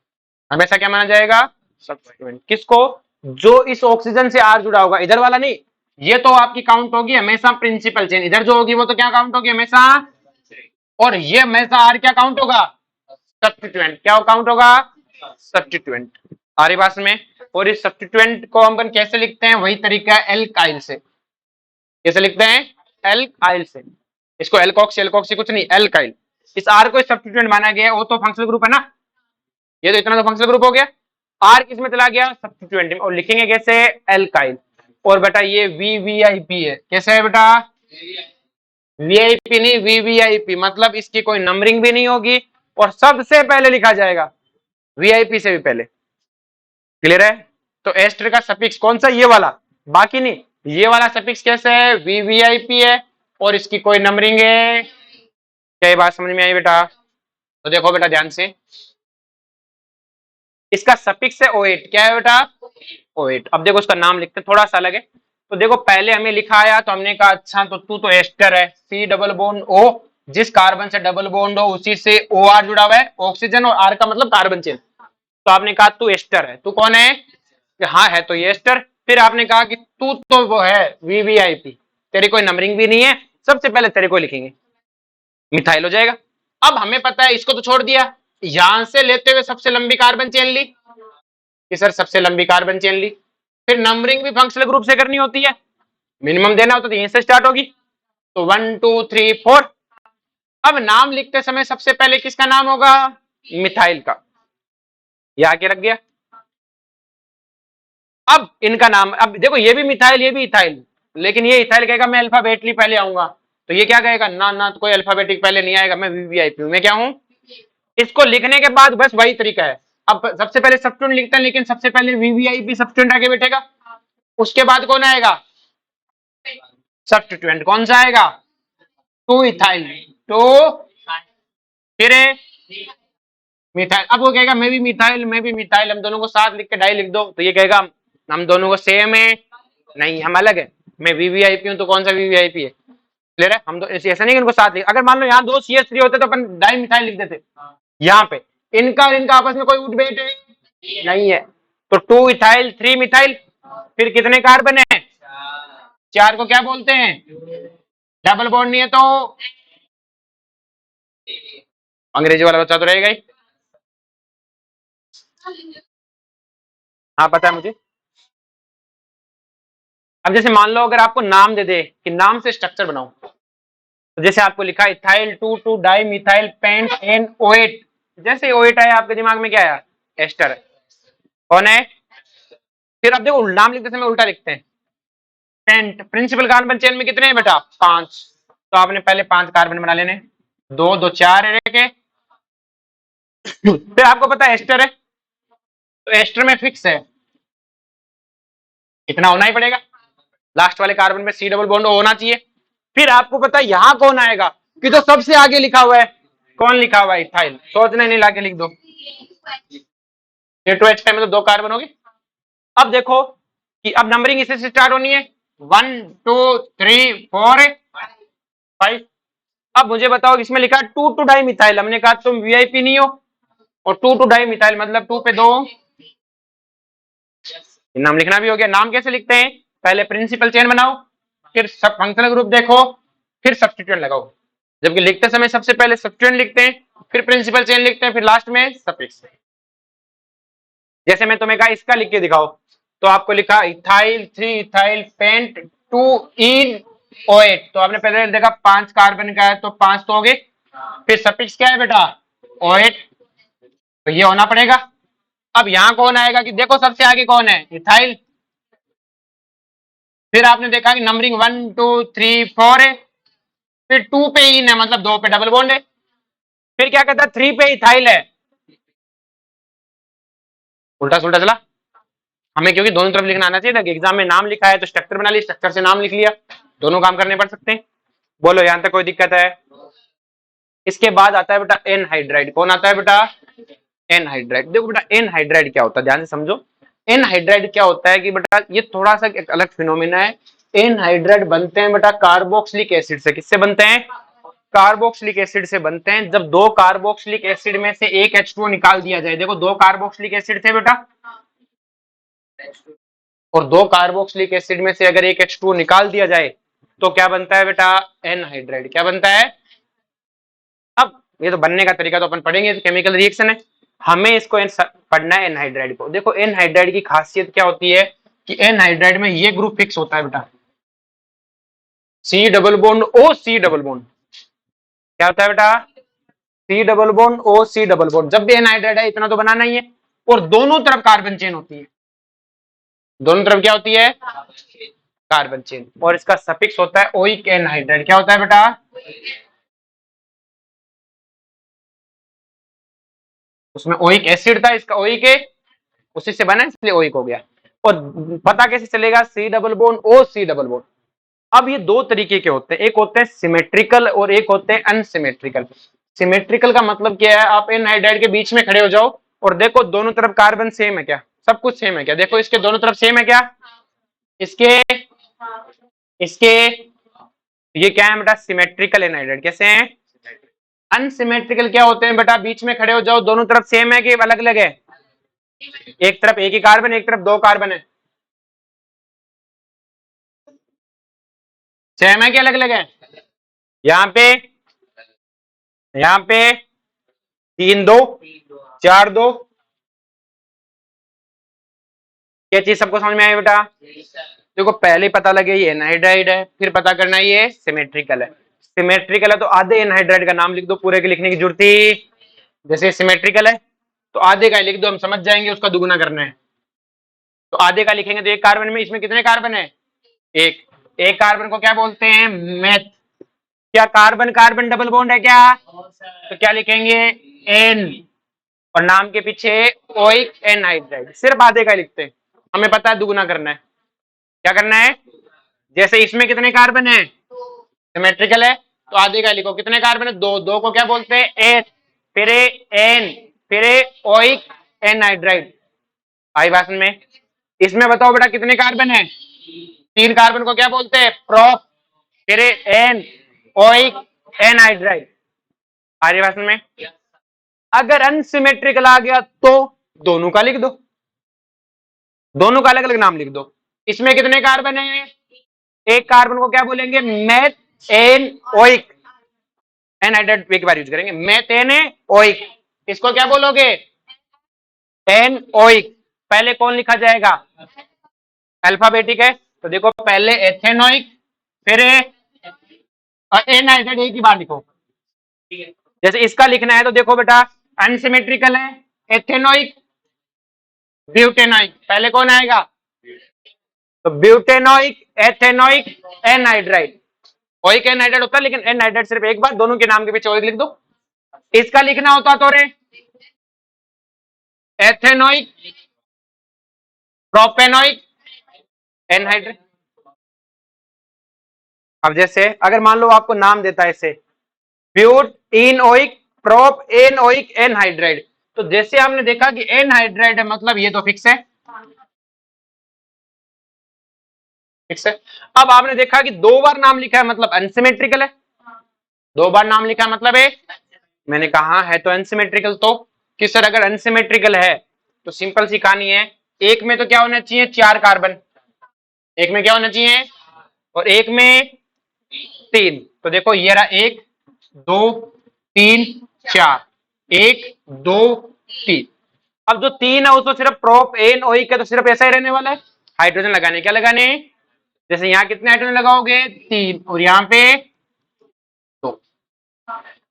हमेशा क्या माना जाएगा? सब्स्टिट्यूएंट। किसको? जो इस ऑक्सीजन से आर जुड़ा होगा, इधर वाला नहीं। ये तो आपकी काउंट होगी हमेशा प्रिंसिपल चेन, इधर जो होगी वो तो क्या काउंट होगी हमेशा, और ये हमेशा आर क्या काउंट होगा? सब्स्टिट्यूएंट। क्या काउंट होगा? सब्स्टिट्यूएंट। आ रही बात में। और इस सब्स्टिट्यूएंट को हम कैसे लिखते हैं? वही तरीका है एल्काइल से। कैसे लिखते हैं? एल्काइल से। इसको एल्कोक्सी एल्कोक्सी कुछ नहीं, एल्काइल। इस आर को सब्स्टिट्यूएंट माना गया है, वो तो फंक्शनल ग्रुप है ना, ये तो इतना तो फंक्शनल ग्रुप हो गया। आर किस में चला गया? सब्स्टिट्यूएंट में, और लिखेंगे कैसे? एल्काइल। और बेटा ये वीवीआईपी है। कैसे है बेटा? वीआईपी नहीं, वीवीआईपी, मतलब इसकी कोई नंबरिंग भी नहीं होगी और सबसे पहले लिखा जाएगा, वीआईपी से भी पहले। क्लियर है? तो एस्टर का सफिक्स कौन सा? ये वाला, बाकी नहीं। ये वाला सफिक्स कैसे है? वीवीआईपी है और इसकी कोई नंबरिंग है। क्या ये बात समझ में आई बेटा? तो देखो बेटा ध्यान से, इसका सफिक्स है O8। क्या है बेटा? O8। अब देखो इसका नाम लिखते हैं, थोड़ा सा अलग है। तो देखो पहले हमें लिखा आया तो हमने कहा अच्छा तो तू तो एस्टर है, C डबल बॉन्ड O, जिस कार्बन से डबल बॉन्ड हो उसी से OR जुड़ा हुआ है, ऑक्सीजन, और R का मतलब कार्बन चेन। तो आपने कहा तू एस्टर है। तू कौन है? हाँ है तो ये एस्टर। फिर आपने कहा कि तू तो वो है वीवीआईपी, तेरी कोई नंबरिंग भी नहीं है, सबसे पहले तेरे को लिखेंगे, मिथाइल हो जाएगा। अब हमें पता है, इसको तो छोड़ दिया, यहां से लेते हुए सबसे लंबी कार्बन चेन ली कि सर सबसे लंबी कार्बन चेन ली। फिर नंबरिंग भी फंक्शनल ग्रुप से करनी होती है, मिनिमम देना होता तो यहीं से स्टार्ट होगी। तो 1 2 3 4। अब नाम लिखते समय सबसे पहले किसका नाम होगा? मिथाइल का। ये आके रख गया। अब इनका नाम, अब देखो ये भी मिथाइल ये भी इथाइल, लेकिन ये इथाइल कहेगा मैं अल्फाबेटली पहले आऊंगा, तो ये क्या कहेगा? ना ना, तो कोई अल्फाबेटिक पहले नहीं आएगा, मैं वीवीआईपी हूं, मैं क्या हूं? इसको लिखने के बाद बस वही तरीका है। अब सबसे पहले सब्स्टिट्यूएंट लिखते हैं, लेकिन सबसे पहले वीवीआईपी सब्स्टिट्यूएंट आगे बैठेगा, उसके बाद कौन आएगा? सब्स्टिट्यूएंट कौन सा आएगा? टू इथाइल, टू, फिर मिथाइल। अब वो कहेगा मैं भी मिथाइल मैं भी मिथाइल, हम दोनों को साथ लिख के डाई लिख दो, तो ये कहेगा हम दोनों को सेम है, नहीं हम अलग है, मैं वीवीआईपी हूं तो कौन सा वीवीआईपी है। क्लियर है? हम तो ऐसा नहीं कि इनको साथ लिख, अगर मान लो यहाँ दो CH3 होते तो अपन डाई मिथाइल लिख देते। यहाँ पे इनका और इनका आपस में कोई उठबैठ है नहीं है, तो 2 इथाइल 3 मिथाइल। फिर कितने कार्बन है? 4 को क्या बोलते हैं? डबल बॉन्ड नहीं है तो अंग्रेजी वाला बच्चा तो रहेगा ही। हाँ पता है मुझे। अब जैसे मान लो अगर आपको नाम दे दे कि नाम से स्ट्रक्चर बनाओ, तो जैसे आपको लिखा ethyl 2 2 di methyl pent an O8, जैसे O8 आया आपके दिमाग में क्या आया? एस्टर है। कौन है? फिर अब देखो नाम लिखते समय उल्टा लिखते हैं। पेंट, प्रिंसिपल कार्बन चेन में कितने हैं बेटा? 5, तो आपने पहले 5 कार्बन बना लेने, 2 2 4 के। फिर आपको पता है एस्टर है, तो एस्टर में फिक्स है इतना होना ही पड़ेगा, लास्ट वाले कार्बन पे C डबल बॉन्ड होना चाहिए। फिर आपको पता है यहां कौन आएगा, कि तो सबसे आगे लिखा हुआ है, कौन लिखा हुआ है? इथाइल। सोचने नहीं, लाके लिख दो, C2H का मतलब 2 कार्बन हो गए। अब देखो कि अब नंबरिंग इसे से स्टार्ट होनी है, 1 2 3 4 5। अब मुझे बताओ इसमें लिखा 2 2 डाई मिथाइल, हमने कहा तुम वीआईपी नहीं हो, और 2 2 डाई मिथाइल मतलब 2 पे 2, नाम लिखना भी हो गया। नाम कैसे लिखते हैं? पहले प्रिंसिपल चेन बनाओ, फिर सब फंक्शनल ग्रुप देखो, फिर सब्स्टिट्यूएंट लगाओ। जबकि लिखते समय सबसे पहले सब्स्टिट्यूएंट लिखते हैं, फिर प्रिंसिपल चेन लिखते हैं, फिर लास्ट में सफिक्स। जैसे मैं तुम्हें कहा इसका लिख के दिखाओ, तो आपको लिखा इथाइल 3 इथाइल पेंट 2 इन O8, तो आपने पहले देखा 5 कार्बन का है तो 5 तो हो गए। फिर सफिक्स क्या है बेटा? O8, तो ये होना पड़ेगा। अब यहां कौन आएगा कि देखो सबसे आगे कौन है? इथाइल। फिर आपने देखा कि नंबरिंग 1 2 3 4 है, फिर 2 पे इन है मतलब 2 पे डबल बॉन्ड है, फिर क्या कहता है 3 पे इथाइल है, उल्टा सुल्टा चला। हमें क्योंकि दोनों तरफ लिखना आना चाहिए था कि एग्जाम में नाम लिखा है तो स्ट्रक्चर बना लिया, स्ट्रक्चर से नाम लिख लिया, दोनों काम करने पड़ सकते हैं। बोलो यहां तक कोई दिक्कत है? इसके बाद आता है बेटा एनहाइड्राइड। कौन आता है बेटा? एनहाइड्राइड। देखो बेटा एनहाइड्राइड क्या होता है, ध्यान से समझो। एनहाइड्राइड क्या होता है कि बेटा ये थोड़ा सा एक अलग फिनोमिना है। एनहाइड्राइड बनते हैं बेटा कार्बोक्सिलिक एसिड से। किससे बनते हैं? कार्बोक्सिलिक एसिड से बनते हैं। जब दो कार्बोक्सिलिक एसिड में से एक H2O निकाल दिया जाए, देखो दो कार्बोक्सिलिक एसिड थे बेटा, और दो कार्बोक्सिलिक एसिड में से अगर एक H2O निकाल दिया जाए तो क्या बनता है बेटा? एनहाइड्राइड। क्या बनता है? अब ये तो बनने का तरीका तो अपन पढ़ेंगे, तो केमिकल रिएक्शन है, हमें इसको पढ़ना है एनहाइड्राइड को। देखो एनहाइड्राइड की खासियत क्या होती है कि एनहाइड्राइड में ये ग्रुप फिक्स होता है बेटा, C double bond O C double bond. क्या होता है बेटा? C double bond O C double bond. जब भी एनहाइड्राइड है इतना तो बनाना ही है, और दोनों तरफ कार्बन चेन होती है। दोनों तरफ क्या होती है? Carbon chain. और इसका सफिक्स होता है ओइक एनहाइड्राइड। क्या होता है बेटा? उसमें ओइक एसिड था, इसका ओइक है, उसी से बना इसलिए ओइक हो गया। और पता कैसे चलेगा? C double bond O C double bond. अब ये दो तरीके के होते हैं, एक होते हैं सिमेट्रिकल और एक होते हैं अनसिमेट्रिकल। सिमेट्रिकल का मतलब क्या है? आप एनहाइड्राइड के बीच में खड़े हो जाओ और देखो दोनों तरफ कार्बन सेम है क्या? सब कुछ सेम है क्या? देखो इसके दोनों तरफ सेम है क्या? इसके इसके ये क्या है बेटा? Symmetrical anhydride. कैसे हैं? अनसिमेट्रिकल क्या होते हैं बेटा? बीच में खड़े हो जाओ, दोनों तरफ सेम है कि अलग अलग है? एक तरफ एक ही कार्बन, एक तरफ दो कार्बन है। सेम है कि अलग अलग है? यहाँ पे यहाँ पे 3 2 4 2। क्या चीज सबको समझ में आई बेटा? देखो पहले पता लगे ये एनहाइड्राइड है, फिर पता करना ये सिमेट्रिकल है। सिमेट्रिकल है तो आधे एनहाइड्राइड का नाम लिख दो, पूरे के लिखने की जरूरत ही। जैसे सिमेट्रिकल है तो आधे का लिख दो, हम समझ जाएंगे उसका दुगुना करना है। तो आधे का लिखेंगे तो एक कार्बन में, इसमें कितने कार्बन है? एक। एक कार्बन को क्या बोलते हैं? मेथ। क्या कार्बन कार्बन डबल बॉन्ड है क्या? तो क्या लिखेंगे? एन, और नाम के पीछे ओइक एनहाइड्राइड। सिर्फ आधे का लिखते हैं, हमें पता है दुगुना करना है। क्या करना है? जैसे इसमें कितने कार्बन है? सिमेट्रिकल है तो आधे का लिखो। कितने कार्बन है? दो। दो को क्या बोलते हैं? एच। फिर एन, फिर ओइक एनहाइड्राइड। आई बात में? इसमें बताओ बेटा कितने कार्बन है? 3 कार्बन को क्या बोलते हैं? प्रोप। फिर एन, ओइक एनहाइड्राइड। आर्य भाषण में अगर अनसिमेट्रिकल आ गया तो दोनों का लिख दो, दोनों का अलग अलग नाम लिख दो। इसमें कितने कार्बन है? एक कार्बन को क्या बोलेंगे? Meth an oic anhydride. एक बार यूज करेंगे, मेथेन ओइक। इसको क्या बोलोगे? An oic. पहले कौन लिखा जाएगा? अल्फाबेटिक है तो देखो पहले एथेनोइक, फिर एनहाइड्राइड एक ही बार लिखो। जैसे इसका लिखना है तो देखो बेटा अनसिमेट्रिकल है, एथेनोइक ब्यूटेनोइक। पहले कौन आएगा? तो butanoic ethanoic anhydride. Oic anhydride होता है लेकिन एनहाइड्राइड सिर्फ एक बार, दोनों के नाम के पीछे ओइक लिख दो। इसका लिखना होता तो रे एथेनोइक प्रोपेनोइक एनहाइड्राइड। अब जैसे अगर मान लो आपको नाम देता है इसे ब्यूट इनोइक प्रोप एनोइक एनहाइड्राइड, तो जैसे हमने देखा कि एनहाइड्राइड है मतलब ये तो फिक्स है, फिक्स है। अब आपने देखा कि 2 बार नाम लिखा है मतलब अनसिमेट्रिकल है, 2 बार नाम लिखा मतलब है, मैंने कहा है तो अनसिमेट्रिकल। तो कि सर अगर अनसिमेट्रिकल है तो सिंपल सी कहानी है, एक में तो क्या होना चाहिए? 4 कार्बन। एक में क्या होना चाहिए? और एक में 3। तो देखो ये रहा 1 2 3 4, 1 2 3। अब जो 3 है उसको सिर्फ प्रोप एन ओइक है तो सिर्फ ऐसा ही रहने वाला है। हाइड्रोजन लगाने, क्या लगाने? जैसे यहाँ कितने हाइड्रोजन लगाओगे? 3, और यहाँ पे 2।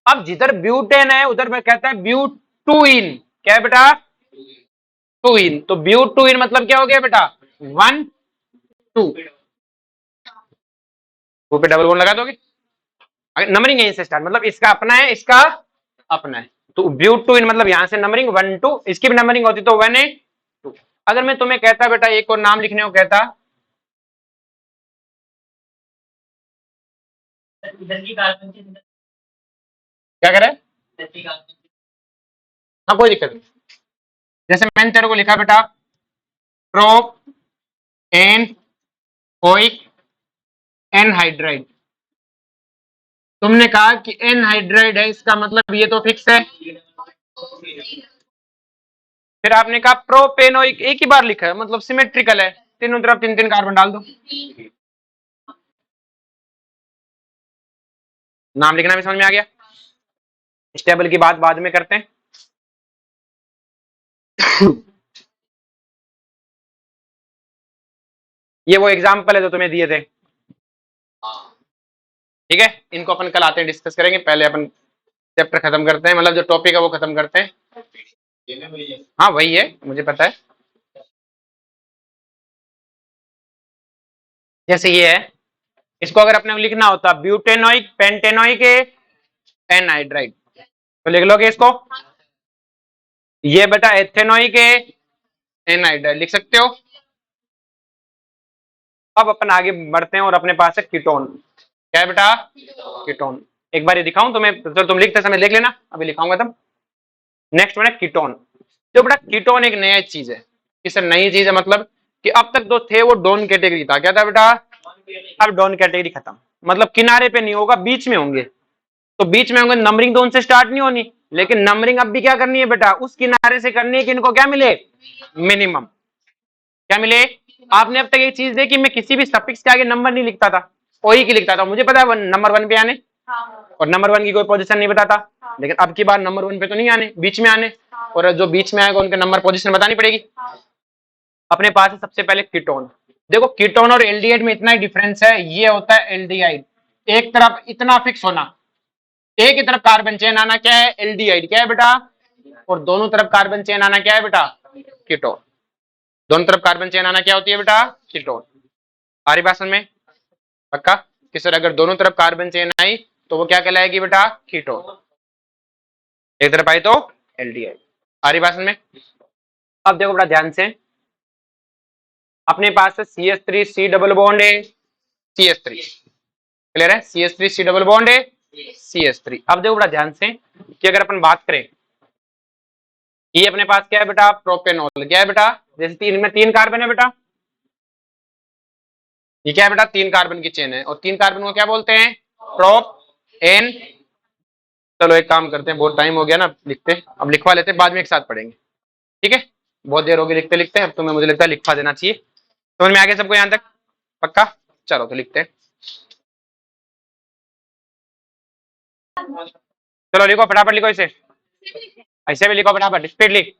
अब जिधर ब्यूटेन है उधर मैं कहता है ब्यूटुइन। क्या है बेटा? टूइन। तो ब्यूटुइन मतलब क्या हो गया बेटा? 1 2। टू पे डबल बॉन्ड लगा दोगे, नंबरिंग यहीं से स्टार्ट, मतलब इसका अपना है, इसका अपना है। तो ब्यूटुइन मतलब यहां से नंबरिंग 1 2, इसकी भी नंबरिंग होती तो 1 2। अगर मैं तुम्हें कहता बेटा एक और नाम लिखने को कहता क्या करे? हाँ कोई दिक्कत नहीं। जैसे मैंने तेरे को लिखा बेटा प्रोप एन ओइक एनहाइड्राइड, तुमने कहा कि एनहाइड्राइड है, इसका मतलब ये तो फिक्स है। फिर आपने कहा प्रोपेनोइक, एक ही बार लिखा है मतलब सिमेट्रिकल है, तीनों तरफ तीन तीन कार्बन डाल दो। नाम लिखना भी समझ में आ गया। स्टेबल की बात बाद में करते हैं। ये वो एग्जाम्पल है जो तुम्हें दिए थे, ठीक है। इनको अपन कल आते हैं डिस्कस करेंगे, पहले अपन चैप्टर खत्म करते हैं, मतलब जो टॉपिक है वो खत्म करते हैं। हाँ वही है, मुझे पता है। जैसे ये है, इसको अगर अपने लिखना होता ब्यूटेनोइक पेंटेनोइक एनहाइड्राइड, तो लिख लोगे इसको। ये बेटा एथेनोइक एनहाइड्राइड लिख सकते हो। अब अपन आगे बढ़ते हैं और अपने पास है कीटोन। क्या है बेटा? कीटोन। एक बार ये दिखाऊं तुम्हें, तो तुम लिखते समय देख लेना, अभी लिखाऊंगा तब। नेक्स्ट वन है कीटोन। जो बेटा कीटोन एक नया चीज है, किस नई चीज है मतलब कि अब तक जो थे वो डॉन कैटेगरी था। क्या था बेटा? अब डॉन कैटेगरी खत्म, मतलब किनारे पे नहीं होगा, बीच में होंगे। तो बीच में होंगे, नंबरिंग तो उनसे स्टार्ट नहीं होनी, लेकिन नंबरिंग अब भी क्या करनी है बेटा? उस किनारे से करनी है कि इनको क्या मिले? मिनिमम। क्या मिले? आपने अब तक एक चीज देखी, मैं किसी भी सफिक्स के आगे नंबर नहीं लिखता था, ओई की लिखता था। मुझे पता है नंबर 1 पे आने, और नंबर 1 की कोई पोजीशन नहीं बताता। लेकिन अब की बार नंबर 1 पे तो नहीं आने, बीच में आने, और जो बीच में आएगा उनके नंबर पोजीशन बतानी पड़ेगी। अपने पास है सबसे पहले कीटोन। देखो कीटोन और एल्डिहाइड में इतना ही डिफरेंस है, ये होता है एल्डिहाइड, एक तरफ इतना फिक्स होना, एक ही तरफ कार्बन चेन आना क्या है? एल्डिहाइड। क्या है बेटा? और दोनों तरफ कार्बन चेन आना क्या है बेटा? कीटोन। दोनों तरफ कार्बन चेन आना क्या होती है बेटा? कीटोन। आ रही बात समझ में? पक्का कि सर अगर दोनों तरफ कार्बन चेन आई तो वो क्या कहलाएगी बेटा? कीटोन। एक तरफ आई तो एल्डिहाइड। आ रही बात समझ में? अब देखो बड़ा ध्यान से, अपने पास है CH3 C डबल बॉन्ड है, CH3 क्लियर है, CH3 C डबल बॉन्ड है, CH3। अब देखो बड़ा ध्यान से कि अगर अपन बात करें, ये अपने पास क्या है बेटा? प्रोपेनॉल। क्या है बेटा? जैसे तीन में 3 कार्बन है बेटा, ये क्या है बेटा? 3 कार्बन की चेन है, और 3 कार्बन को क्या बोलते हैं? Prop an. चलो एक काम करते हैं, बहुत टाइम हो गया ना लिखते, अब लिखवा लेते हैं, बाद में एक साथ पढ़ेंगे, ठीक है। बहुत देर होगी लिखते लिखते, अब तुम्हें मुझे लगता है लिखवा देना चाहिए। समझ में आ गया सबको यहाँ तक? पक्का? चलो तो लिखते हैं। चलो लिखो फटाफट, लिखो इसे, ऐसे भी लिखो फटाफट, स्पीड लिख।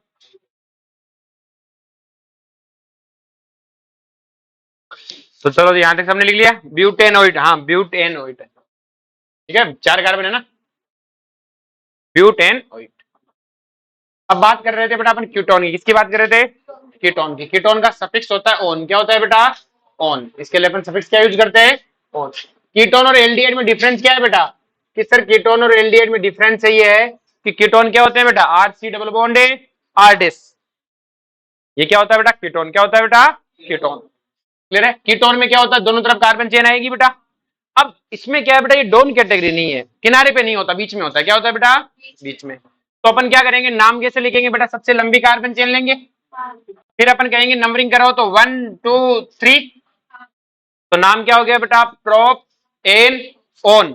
तो चलो यहाँ तक सबने लिख लिया। ब्यूटेनोइड, हाँ ब्यूटेनोइड, ठीक है, 4 कार्बन है ना, ब्यूटेनोइड। अब बात कर रहे थे बेटा अपन कीटोन की, किसकी बात कर रहे थे? कीटोन की। कीटोन का सफिक्स होता है ओन। क्या होता है बेटा? ओन। इसके लिए अपन सफिक्स क्या यूज करते हैं? ओन। कीटोन और एल्डिहाइड में डिफरेंस क्या है बेटा? कि सर कीटोन और एल्डिहाइड में डिफरेंस ये है कि कीटोन क्या होते हैं बेटा? RC डबल बॉन्ड है, R डिस। ये क्या होता है बेटा? कीटोन। क्या होता है बेटा? कीटोन। क्लियर है? कीटोन में क्या होता है? दोनों तरफ कार्बन चेन आएगी बेटा। अब इसमें क्या है बेटा? ये डोन कैटेगरी नहीं है, किनारे पे नहीं होता, बीच में होता है। क्या होता है बेटा? बीच में। तो अपन क्या करेंगे, नाम कैसे लिखेंगे बेटा? सबसे लंबी कार्बन चेन लेंगे, फिर अपन कहेंगे नंबरिंग करो तो 1 2 3, तो नाम क्या हो गया बेटा? Prop an one.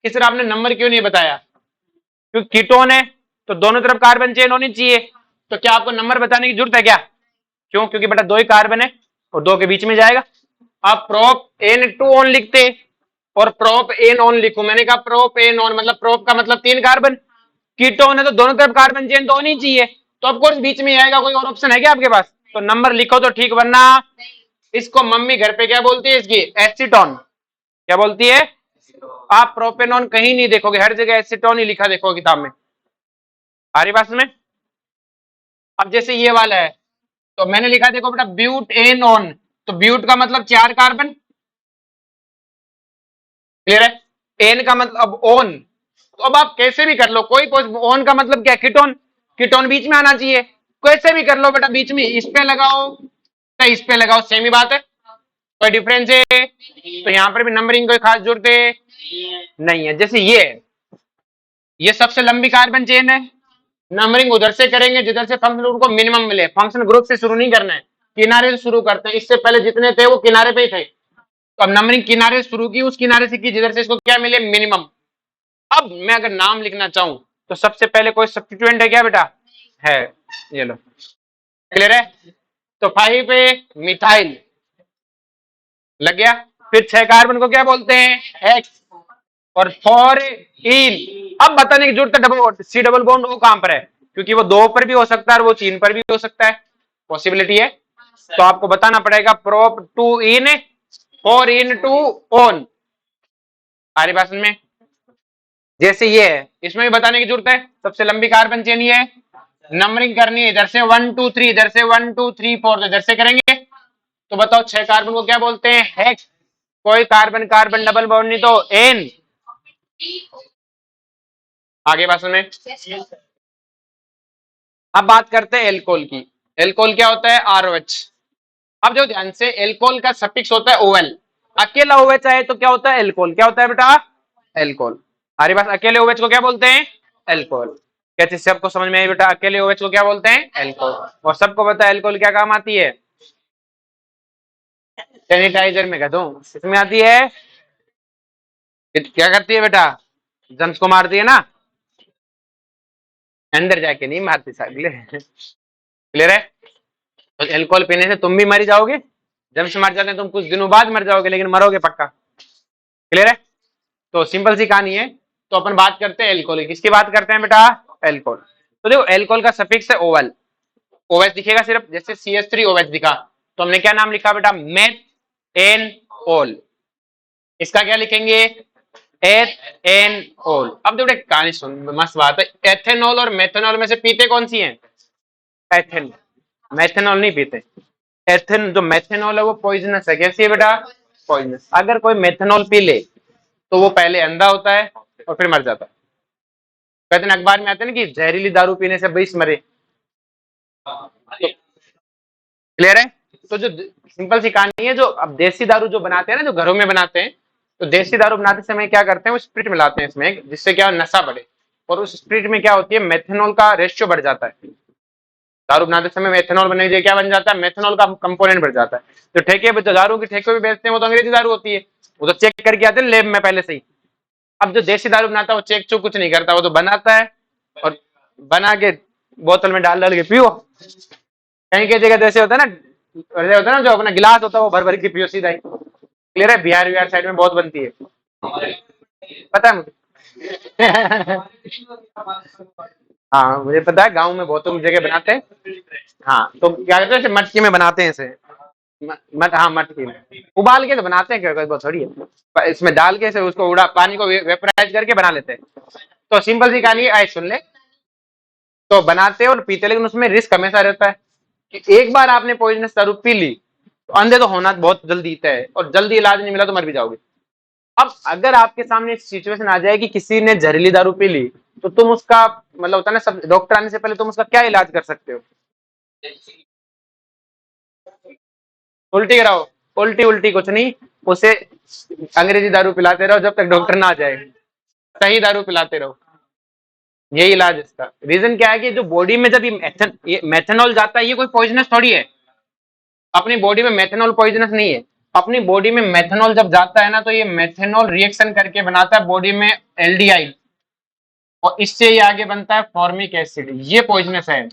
किस तरह आपने नंबर क्यों नहीं बताया? क्योंकि कीटोन है तो दोनों तरफ कार्बन चेन होनी चाहिए, तो क्या आपको नंबर बताने की जरूरत है क्या? क्यों? क्योंकि बेटा 2 ही कार्बन है और 2 के बीच में जाएगा। आप प्रोप एन टू ओन लिखते और प्रोप एन ऑन लिखूं, मैंने कहा प्रोप एन ऑन मतलब प्रोप का मतलब 3 कार्बन, कीटोन है तो दोनों तरफ कार्बन चेन तो होनी चाहिए, तो ऑफकोर्स बीच में आएगा। कोई और ऑप्शन है क्या आपके पास? तो नंबर लिखो तो ठीक, वरना इसको मम्मी घर पे क्या बोलती है? इसकी एसीटोन। क्या बोलती है? आप प्रोपेनॉन कहीं नहीं देखोगे, हर जगह एसीटोन ही लिखा देखो किताब में। आ रही बात में? अब जैसे ये वाला है, तो मैंने लिखा देखो बेटा ब्यूट एन ऑन, तो ब्यूट का मतलब 4 कार्बन, क्लियर है। एन का मतलब ओन, तो अब आप कैसे भी कर लो, कोई ओन का मतलब क्या? कीटोन। कीटोन बीच में आना चाहिए, कैसे भी कर लो बेटा, बीच में इस पे लगाओ तो इस पे लगाओ, सेम ही बात है। कोई डिफरेंस है? तो यहाँ पर भी नंबरिंग कोई खास जरूरत है नहीं है। जैसे ये सबसे लंबी कार्बन चेन है, नंबरिंग उधर से करेंगे जिधर से फंक्शन ग्रुप को मिनिमम मिले। फंक्शन ग्रुप से शुरू नहीं करना है, किनारे से शुरू करते हैं। इससे पहले जितने थे वो किनारे पे ही थे, तो अब नंबरिंग किनारे से शुरू की, उस किनारे से की जिधर से इसको क्या मिले, मिनिमम। अब मैं अगर नाम लिखना चाहूं तो सबसे पहले कोई सब्स्टिट्यूएंट है क्या बेटा? है, ये लो। क्लियर है? तो 5 पे मिथाइल लग गया। फिर 6 कार्बन को क्या बोलते हैं? एक्स। और 4 इन। अब बताने की जरूरत है double C double bond O कहां पर है, क्योंकि वो 2 पर भी हो सकता है और वो 3 पर भी हो सकता है, पॉसिबिलिटी है। तो आपको बताना पड़ेगा प्रोप 2 इन 4 इन 2 ऑन। सारी बात में जैसे ये है, इसमें भी बताने की जरूरत है। सबसे लंबी कार्बन चेन ये है, नंबरिंग करनी है इधर से 1 2 3, इधर से 1 2 3 4, तो इधर से करेंगे। तो बताओ 6 कार्बन को क्या बोलते हैं? हेक्स। कोई कार्बन कार्बन डबल बॉन्ड नहीं तो एन। आगे बात में अब बात करते हैं एल्कोहल की। एल्कोहल क्या होता है? आरओएच। अब जो ध्यान से, एल्कोहल का सफिक्स होता है ओएल। अकेला ओएच आए तो क्या होता है? एल्कोहल। क्या होता है बेटा? एल्कोहल। हमारे पास अकेले ओएच को क्या बोलते हैं? एल्कोहल। कैसे सबको समझ में आई बेटा? अकेले ओएच को क्या बोलते हैं? एल्कोहल। और सबको पता है एल्कोहल क्या काम आती है? सैनिटाइजर में कह दूं, इसमें आती है, क्या करती है बेटा? जम्स को मारती है ना, अंदर जाके नहीं मारती साहब। क्लियर है? तो एल्कोहल पीने से तुम भी मर जाओगे, जम्स मर जाते हैं तुम कुछ दिनों बाद मर जाओगे, लेकिन मरोगे पक्का। क्लियर है? तो सिंपल सी कहानी है। तो अपन बात करते हैं एल्कोहल, किसकी बात करते हैं बेटा? एल्कोहल। तो देखो एल्कोहल का सफिक्स है ओएल। ओएच दिखेगा सिर्फ, जैसे CH3OH दिखा, तो हमने क्या नाम लिखा बेटा? मेथ एन ओल। इसका क्या लिखेंगे? एथेनॉल। अब देखो एक कहानी सुन, मस्त बात है। एथेनॉल और मेथेनॉल में से पीते कौन सी है? एथेन। मेथेनॉल नहीं पीते। एथेन जो मेथेनॉल है वो पॉइजनस है। कैसी है बेटा? पॉइजनस। अगर कोई मेथेनॉल पी ले तो वो पहले अंधा होता है और फिर मर जाता है। कहते हैं अखबार में आते हैं ना कि जहरीली दारू पीने से 20 मरे। तो क्लियर है? तो जो सिंपल सी कहानी है, जो अब देसी दारू जो बनाते हैं ना, जो घरों में बनाते हैं, तो देसी दारू बनाते समय क्या करते हैं? वो स्प्रिट मिलाते हैं इसमें, जिससे क्या नशा बढ़े। और उस स्प्रिट में क्या होती है? मेथेनॉल का रेशियो बढ़ जाता है। दारू बनाते समय मेथेनॉल बनने के क्या बन जाता है? मेथेनॉल का कंपोनेंट बढ़ जाता है। तो ठेके पे जो दारू की ठेके पे बेचते हैं वो तो अंग्रेजी दारू होती है, वो तो चेक करके आते हैं लेब में पहले से ही। अब जो देसी दारू बनाता है वो चेक चुक कुछ नहीं करता, वो तो बनाता है और बना के बोतल में डाल डाल के पियो। कहीं कहीं जगह जैसे होता है ना, ऐसे होता है ना, जो अपना गिलास होता है वो भर भर के पियो सीधा ही। क्लियर है? बिहार बिहार साइड में बहुत बनती है, पता है मुझे। हाँ मुझे पता है, गांव में बहुत जगह बनाते हैं। हाँ तो क्या करते हैं, इसे मटकी में बनाते हैं इसे। हाँ मटकी में उबाल के तो बनाते हैं, क्या कोई बहुत थोड़ी है। इसमें डाल के इसे उसको उड़ा पानी को वेपराइज करके बना लेते हैं। तो सिंपल सी कहानी है, सुन ले। तो बनाते हैं और पीते, लेकिन उसमें रिस्क हमेशा रहता है कि एक बार आपने पॉइजनस दारू पी ली तो अंधे तो होना बहुत जल्दी तय है, और जल्दी इलाज नहीं मिला तो मर भी जाओगे। अब अगर आपके सामने सिचुएशन आ जाए कि किसी ने जहरीली दारू पी ली, तो तुम उसका मतलब होता है ना, सब डॉक्टर आने से पहले तुम उसका क्या इलाज कर सकते हो? उल्टी कराओ। उल्टी उल्टी कुछ नहीं, उसे अंग्रेजी दारू पिलाते रहो जब तक डॉक्टर ना आ जाए। सही दारू पिलाते रहो, यही इलाज इसका। रीजन क्या है कि जो बॉडी में जब ये मेथेनॉल जाता है, ये कोई पॉइजनस थोड़ी है। अपनी बॉडी में मेथेनॉल पॉइजनस नहीं है। अपनी बॉडी में मेथेनॉल जब जाता है ना, तो ये मेथेनॉल रिएक्शन करके बनाता है बॉडी में एल्डिहाइड, और इससे ये आगे बनता है फॉर्मिक एसिड। ये पॉइजनस है।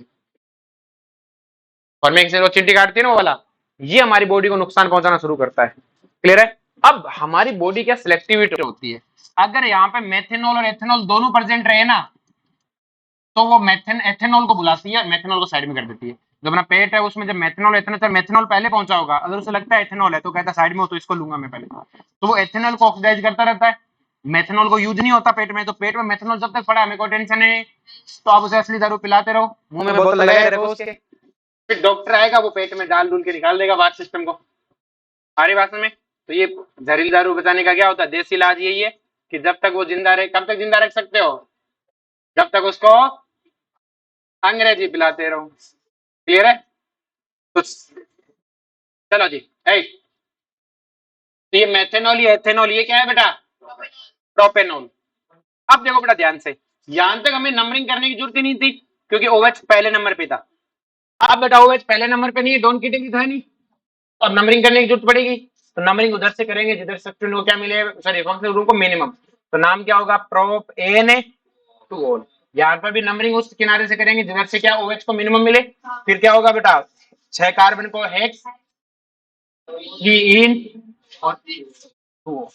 फॉर्मिक एसिड वो चींटी काटती है ना वो वाला, ये हमारी बॉडी को नुकसान पहुंचाना शुरू करता है। क्लियर है? अब हमारी बॉडी क्या सिलेक्टिविटी होती है, अगर यहाँ पे मेथेनॉल और एथेनॉल दोनों प्रेजेंट रहे ना, तो वो मेथेन एथेनॉल को बुलाती है, मेथेनॉल को साइड में कर देती है। जो अपना पेट है उसमें जब मेथेनॉल एथेनॉल, मेथेनॉल पहले पहुंचा होगा, अगर उसे लगता है एथेनॉल है तो कहता है साइड में हो, तो इसको लूंगा मैं पहले। तो वो एथेनॉल को ऑक्सीडाइज करता रहता है। मेथेनॉल को यूज नहीं होता पेट में, तो पेट में मेथेनॉल जब तक पड़ा है, मेरे को टेंशन है, तो आप उसे असली दारू पिलाते रहो, मुंह में बोतल लगाए रखो उसके। फिर डॉक्टर आएगा, वो पेट में डाल डूल के निकाल देगा बाहर सिस्टम को। हमारी भाषा में तो ये जहरीली दारू बचाने का क्या होता है? देसी इलाज यही है कि जब तक वो जिंदा रहे, कब तक जिंदा रख सकते हो? जब तक उसको अंग्रेजी पिलाते रहो। क्लियर है? तो चलो जी। तो ये मेथेनॉल, ये एथेनॉल, ये क्या है बेटा? प्रोपेनॉल। अब देखो बेटा ध्यान से, यहां तक हमें नंबरिंग करने की जरूरत ही नहीं थी क्योंकि OH पहले नंबर पे था। अब बेटा OH पहले नंबर पे नहीं है, डोंट किटिंग था नहीं, तो अब नंबरिंग करने की जरूरत पड़ेगी। तो नंबरिंग उधर से करेंगे जिधर सब्स्टिट्यूएंट को क्या मिले, सॉरी फंक्शनल ग्रुप को मिनिमम। तो नाम क्या होगा? Prop an two one. यहाँ पर भी नंबरिंग उस किनारे से करेंगे जिधर से क्या OH को मिनिमम मिले। फिर क्या होगा बेटा? 6 कार्बन को हेक्स, 3 इन और 2।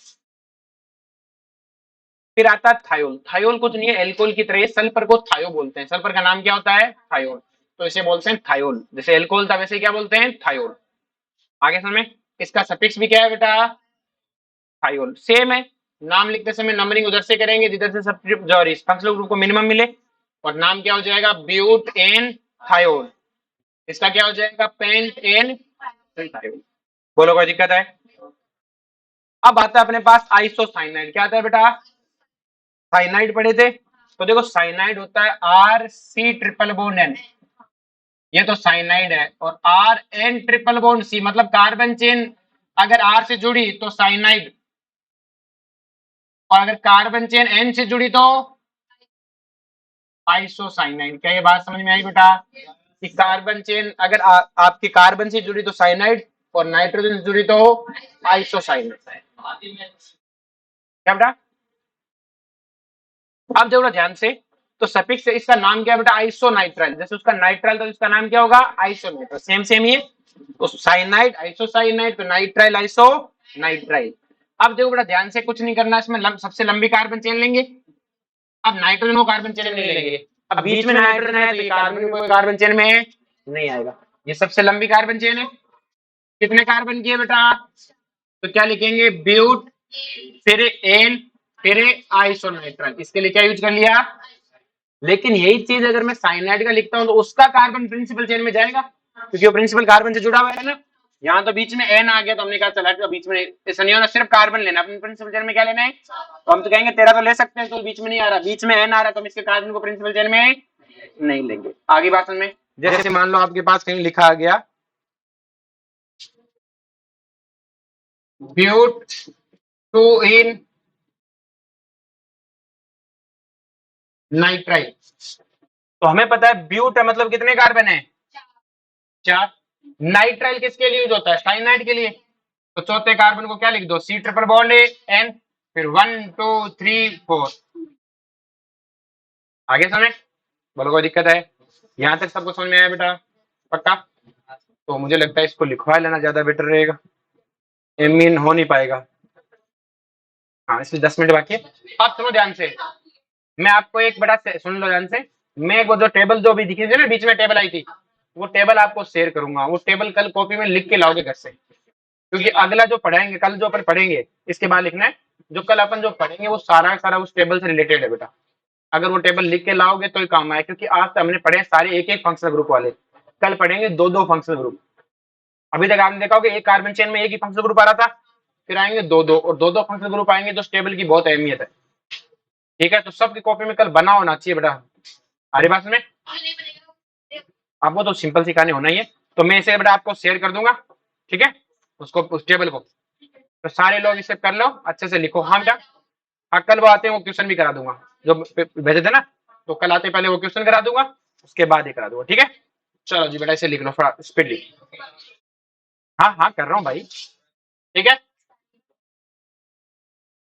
फिर आता है थायोल। थायोल कुछ नहीं है, एल्कोहल की तरह, सल्फर को थायो बोलते हैं। सल्फर का नाम क्या होता है? थायोल। तो इसे बोलते हैं थायोल, जैसे एल्कोहल था वैसे क्या बोलते हैं? थायोल। आगे समय इसका सफिक्स भी क्या है बेटा? थायोल। सेम है, नाम लिखते समय नंबरिंग उधर से करेंगे जिधर से सब जो फंक्शनल ग्रुप को मिनिमम मिले। और नाम क्या हो जाएगा? But an thiol. इसका क्या हो जाएगा? Pent an thiol. बोलो कोई दिक्कत है? अब आता है अपने पास आइसोसाइनाइड। क्या आता है बेटा? साइनाइड पढ़े थे, तो देखो साइनाइड होता है RC ट्रिपल बॉन्ड N, ये तो साइनाइड है। और RN ट्रिपल बॉन्ड C, मतलब कार्बन चेन अगर R से जुड़ी तो साइनाइड, और अगर कार्बन चेन N से जुड़ी तो आइसोसाइनाइड। क्या ये बात समझ में आई बेटा? कि कार्बन चेन अगर आपकी कार्बन से जुड़ी तो साइनाइड, और नाइट्रोजन से जुड़ी तो आइसोसाइनाइड। क्या बेटा? अब देखो ध्यान से, तो सफिक्स से इसका नाम क्या है बेटा? आइसोनाइट्राइल। जैसे उसका नाइट्राइल तो इसका नाम क्या होगा? आइसोनाइट्राइल। सेम सेम ये, तो साइनाइड आइसोसाइनाइड, तो नाइट्राइल आइसोनाइट्राइल। अब देखो बेटा ध्यान से, कुछ नहीं करना इसमें, सबसे लंबी कार्बन चेन लेंगे। अब नाइट्रोजन को कार्बन चेन में नहीं लेंगे, अब बीच में नाइट्रोजन है तो ये कार्बन को कार्बन चेन में नहीं आएगा। ये सबसे लंबी कार्बन चेन है। कितने कार्बन की है बेटा? तो क्या लिखेंगे? ब्यूट, फिर एन, फिर आइसोनाइट्राइल। इसके लिए क्या यूज कर लिया? लेकिन यही चीज अगर मैं साइनाइड का लिखता हूं तो उसका कार्बन प्रिंसिपल चेन में जाएगा क्योंकि वो प्रिंसिपल कार्बन से जुड़ा हुआ है ना। यहाँ तो बीच में एन आ गया तो हमने कहा चला तो बीच में ऐसा नहीं होना, सिर्फ कार्बन लेना अपने प्रिंसिपल चेन में। क्या लेना है? तो हम तो कहेंगे तेरा तो ले सकते हैं, तो बीच में नहीं आ रहा, बीच में एन आ रहा है तो हम इसके कार्बन को प्रिंसिपल चेन में नहीं लेंगे। आगे बात में, जैसे मान लो आपके पास कहीं लिखा आ गया ब्यूट टू इन नाइट्राइल, तो हमें पता है ब्यूट है मतलब कितने कार्बन है? 4। नाइट्राइल किसके लिए यूज होता है? साइनाइड के लिए। तो चौथे कार्बन को क्या लिख दो? C ट्रिपल बॉन्ड N, फिर 1 2 3 4। आगे समझ? बोलो कोई दिक्कत है? यहां तक सबको समझ में आया बेटा? पक्का? तो मुझे लगता है इसको लिखवा लेना ज्यादा बेटर रहेगा, एमीन हो नहीं पाएगा। हाँ इसलिए 10 मिनट बाकी है। अब सुनो ध्यान से, मैं आपको एक बड़ा सुन लो ध्यान से, मैं वो जो टेबल जो अभी दिखी थी ना, बीच में टेबल आई थी, वो टेबल आपको शेयर करूंगा। वो टेबल कल कॉपी में लिख के लाओगे घर से, क्योंकि अगला जो पढ़ाएंगे कल, जो अपन पढ़ेंगे इसके बाद लिखना है। जो कल अपन जो पढ़ेंगे वो सारा सारा उस टेबल से रिलेटेड है बेटा। अगर वो टेबल लिख के लाओगे तो ही काम आए, क्योंकि आज तक हमने पढ़े सारे एक एक फंक्शनल ग्रुप वाले, कल पढ़ेंगे दो दो फंक्शनल ग्रुप। अभी तक आपने देखा होगा एक कार्बन चेन में एक ही फंक्शनल ग्रुप आ रहा था, फिर आएंगे दो दो, और दो दो फंक्शनल ग्रुप आएंगे, तो टेबल की बहुत अहमियत है। ठीक है, तो सबकी कॉपी में कल बना होना चाहिए बेटा। हमारी बात में आपको तो सिंपल सी कहानी होना ही है, तो मैं इसे बेटा आपको शेयर कर दूंगा। ठीक है, उसको उस टेबल को, तो सारे लोग इसे कर लो, अच्छे से लिखो। हाँ बेटा, हाँ कल वो आते हैं वो क्वेश्चन भी करा दूंगा जो भेजे थे ना, तो कल आते पहले वो क्वेश्चन करा दूंगा, उसके बाद ही करा दूंगा। ठीक है, चलो जी बेटा इसे लिख लो थोड़ा स्पीडली। हाँ हाँ कर रहा हूँ भाई। ठीक है।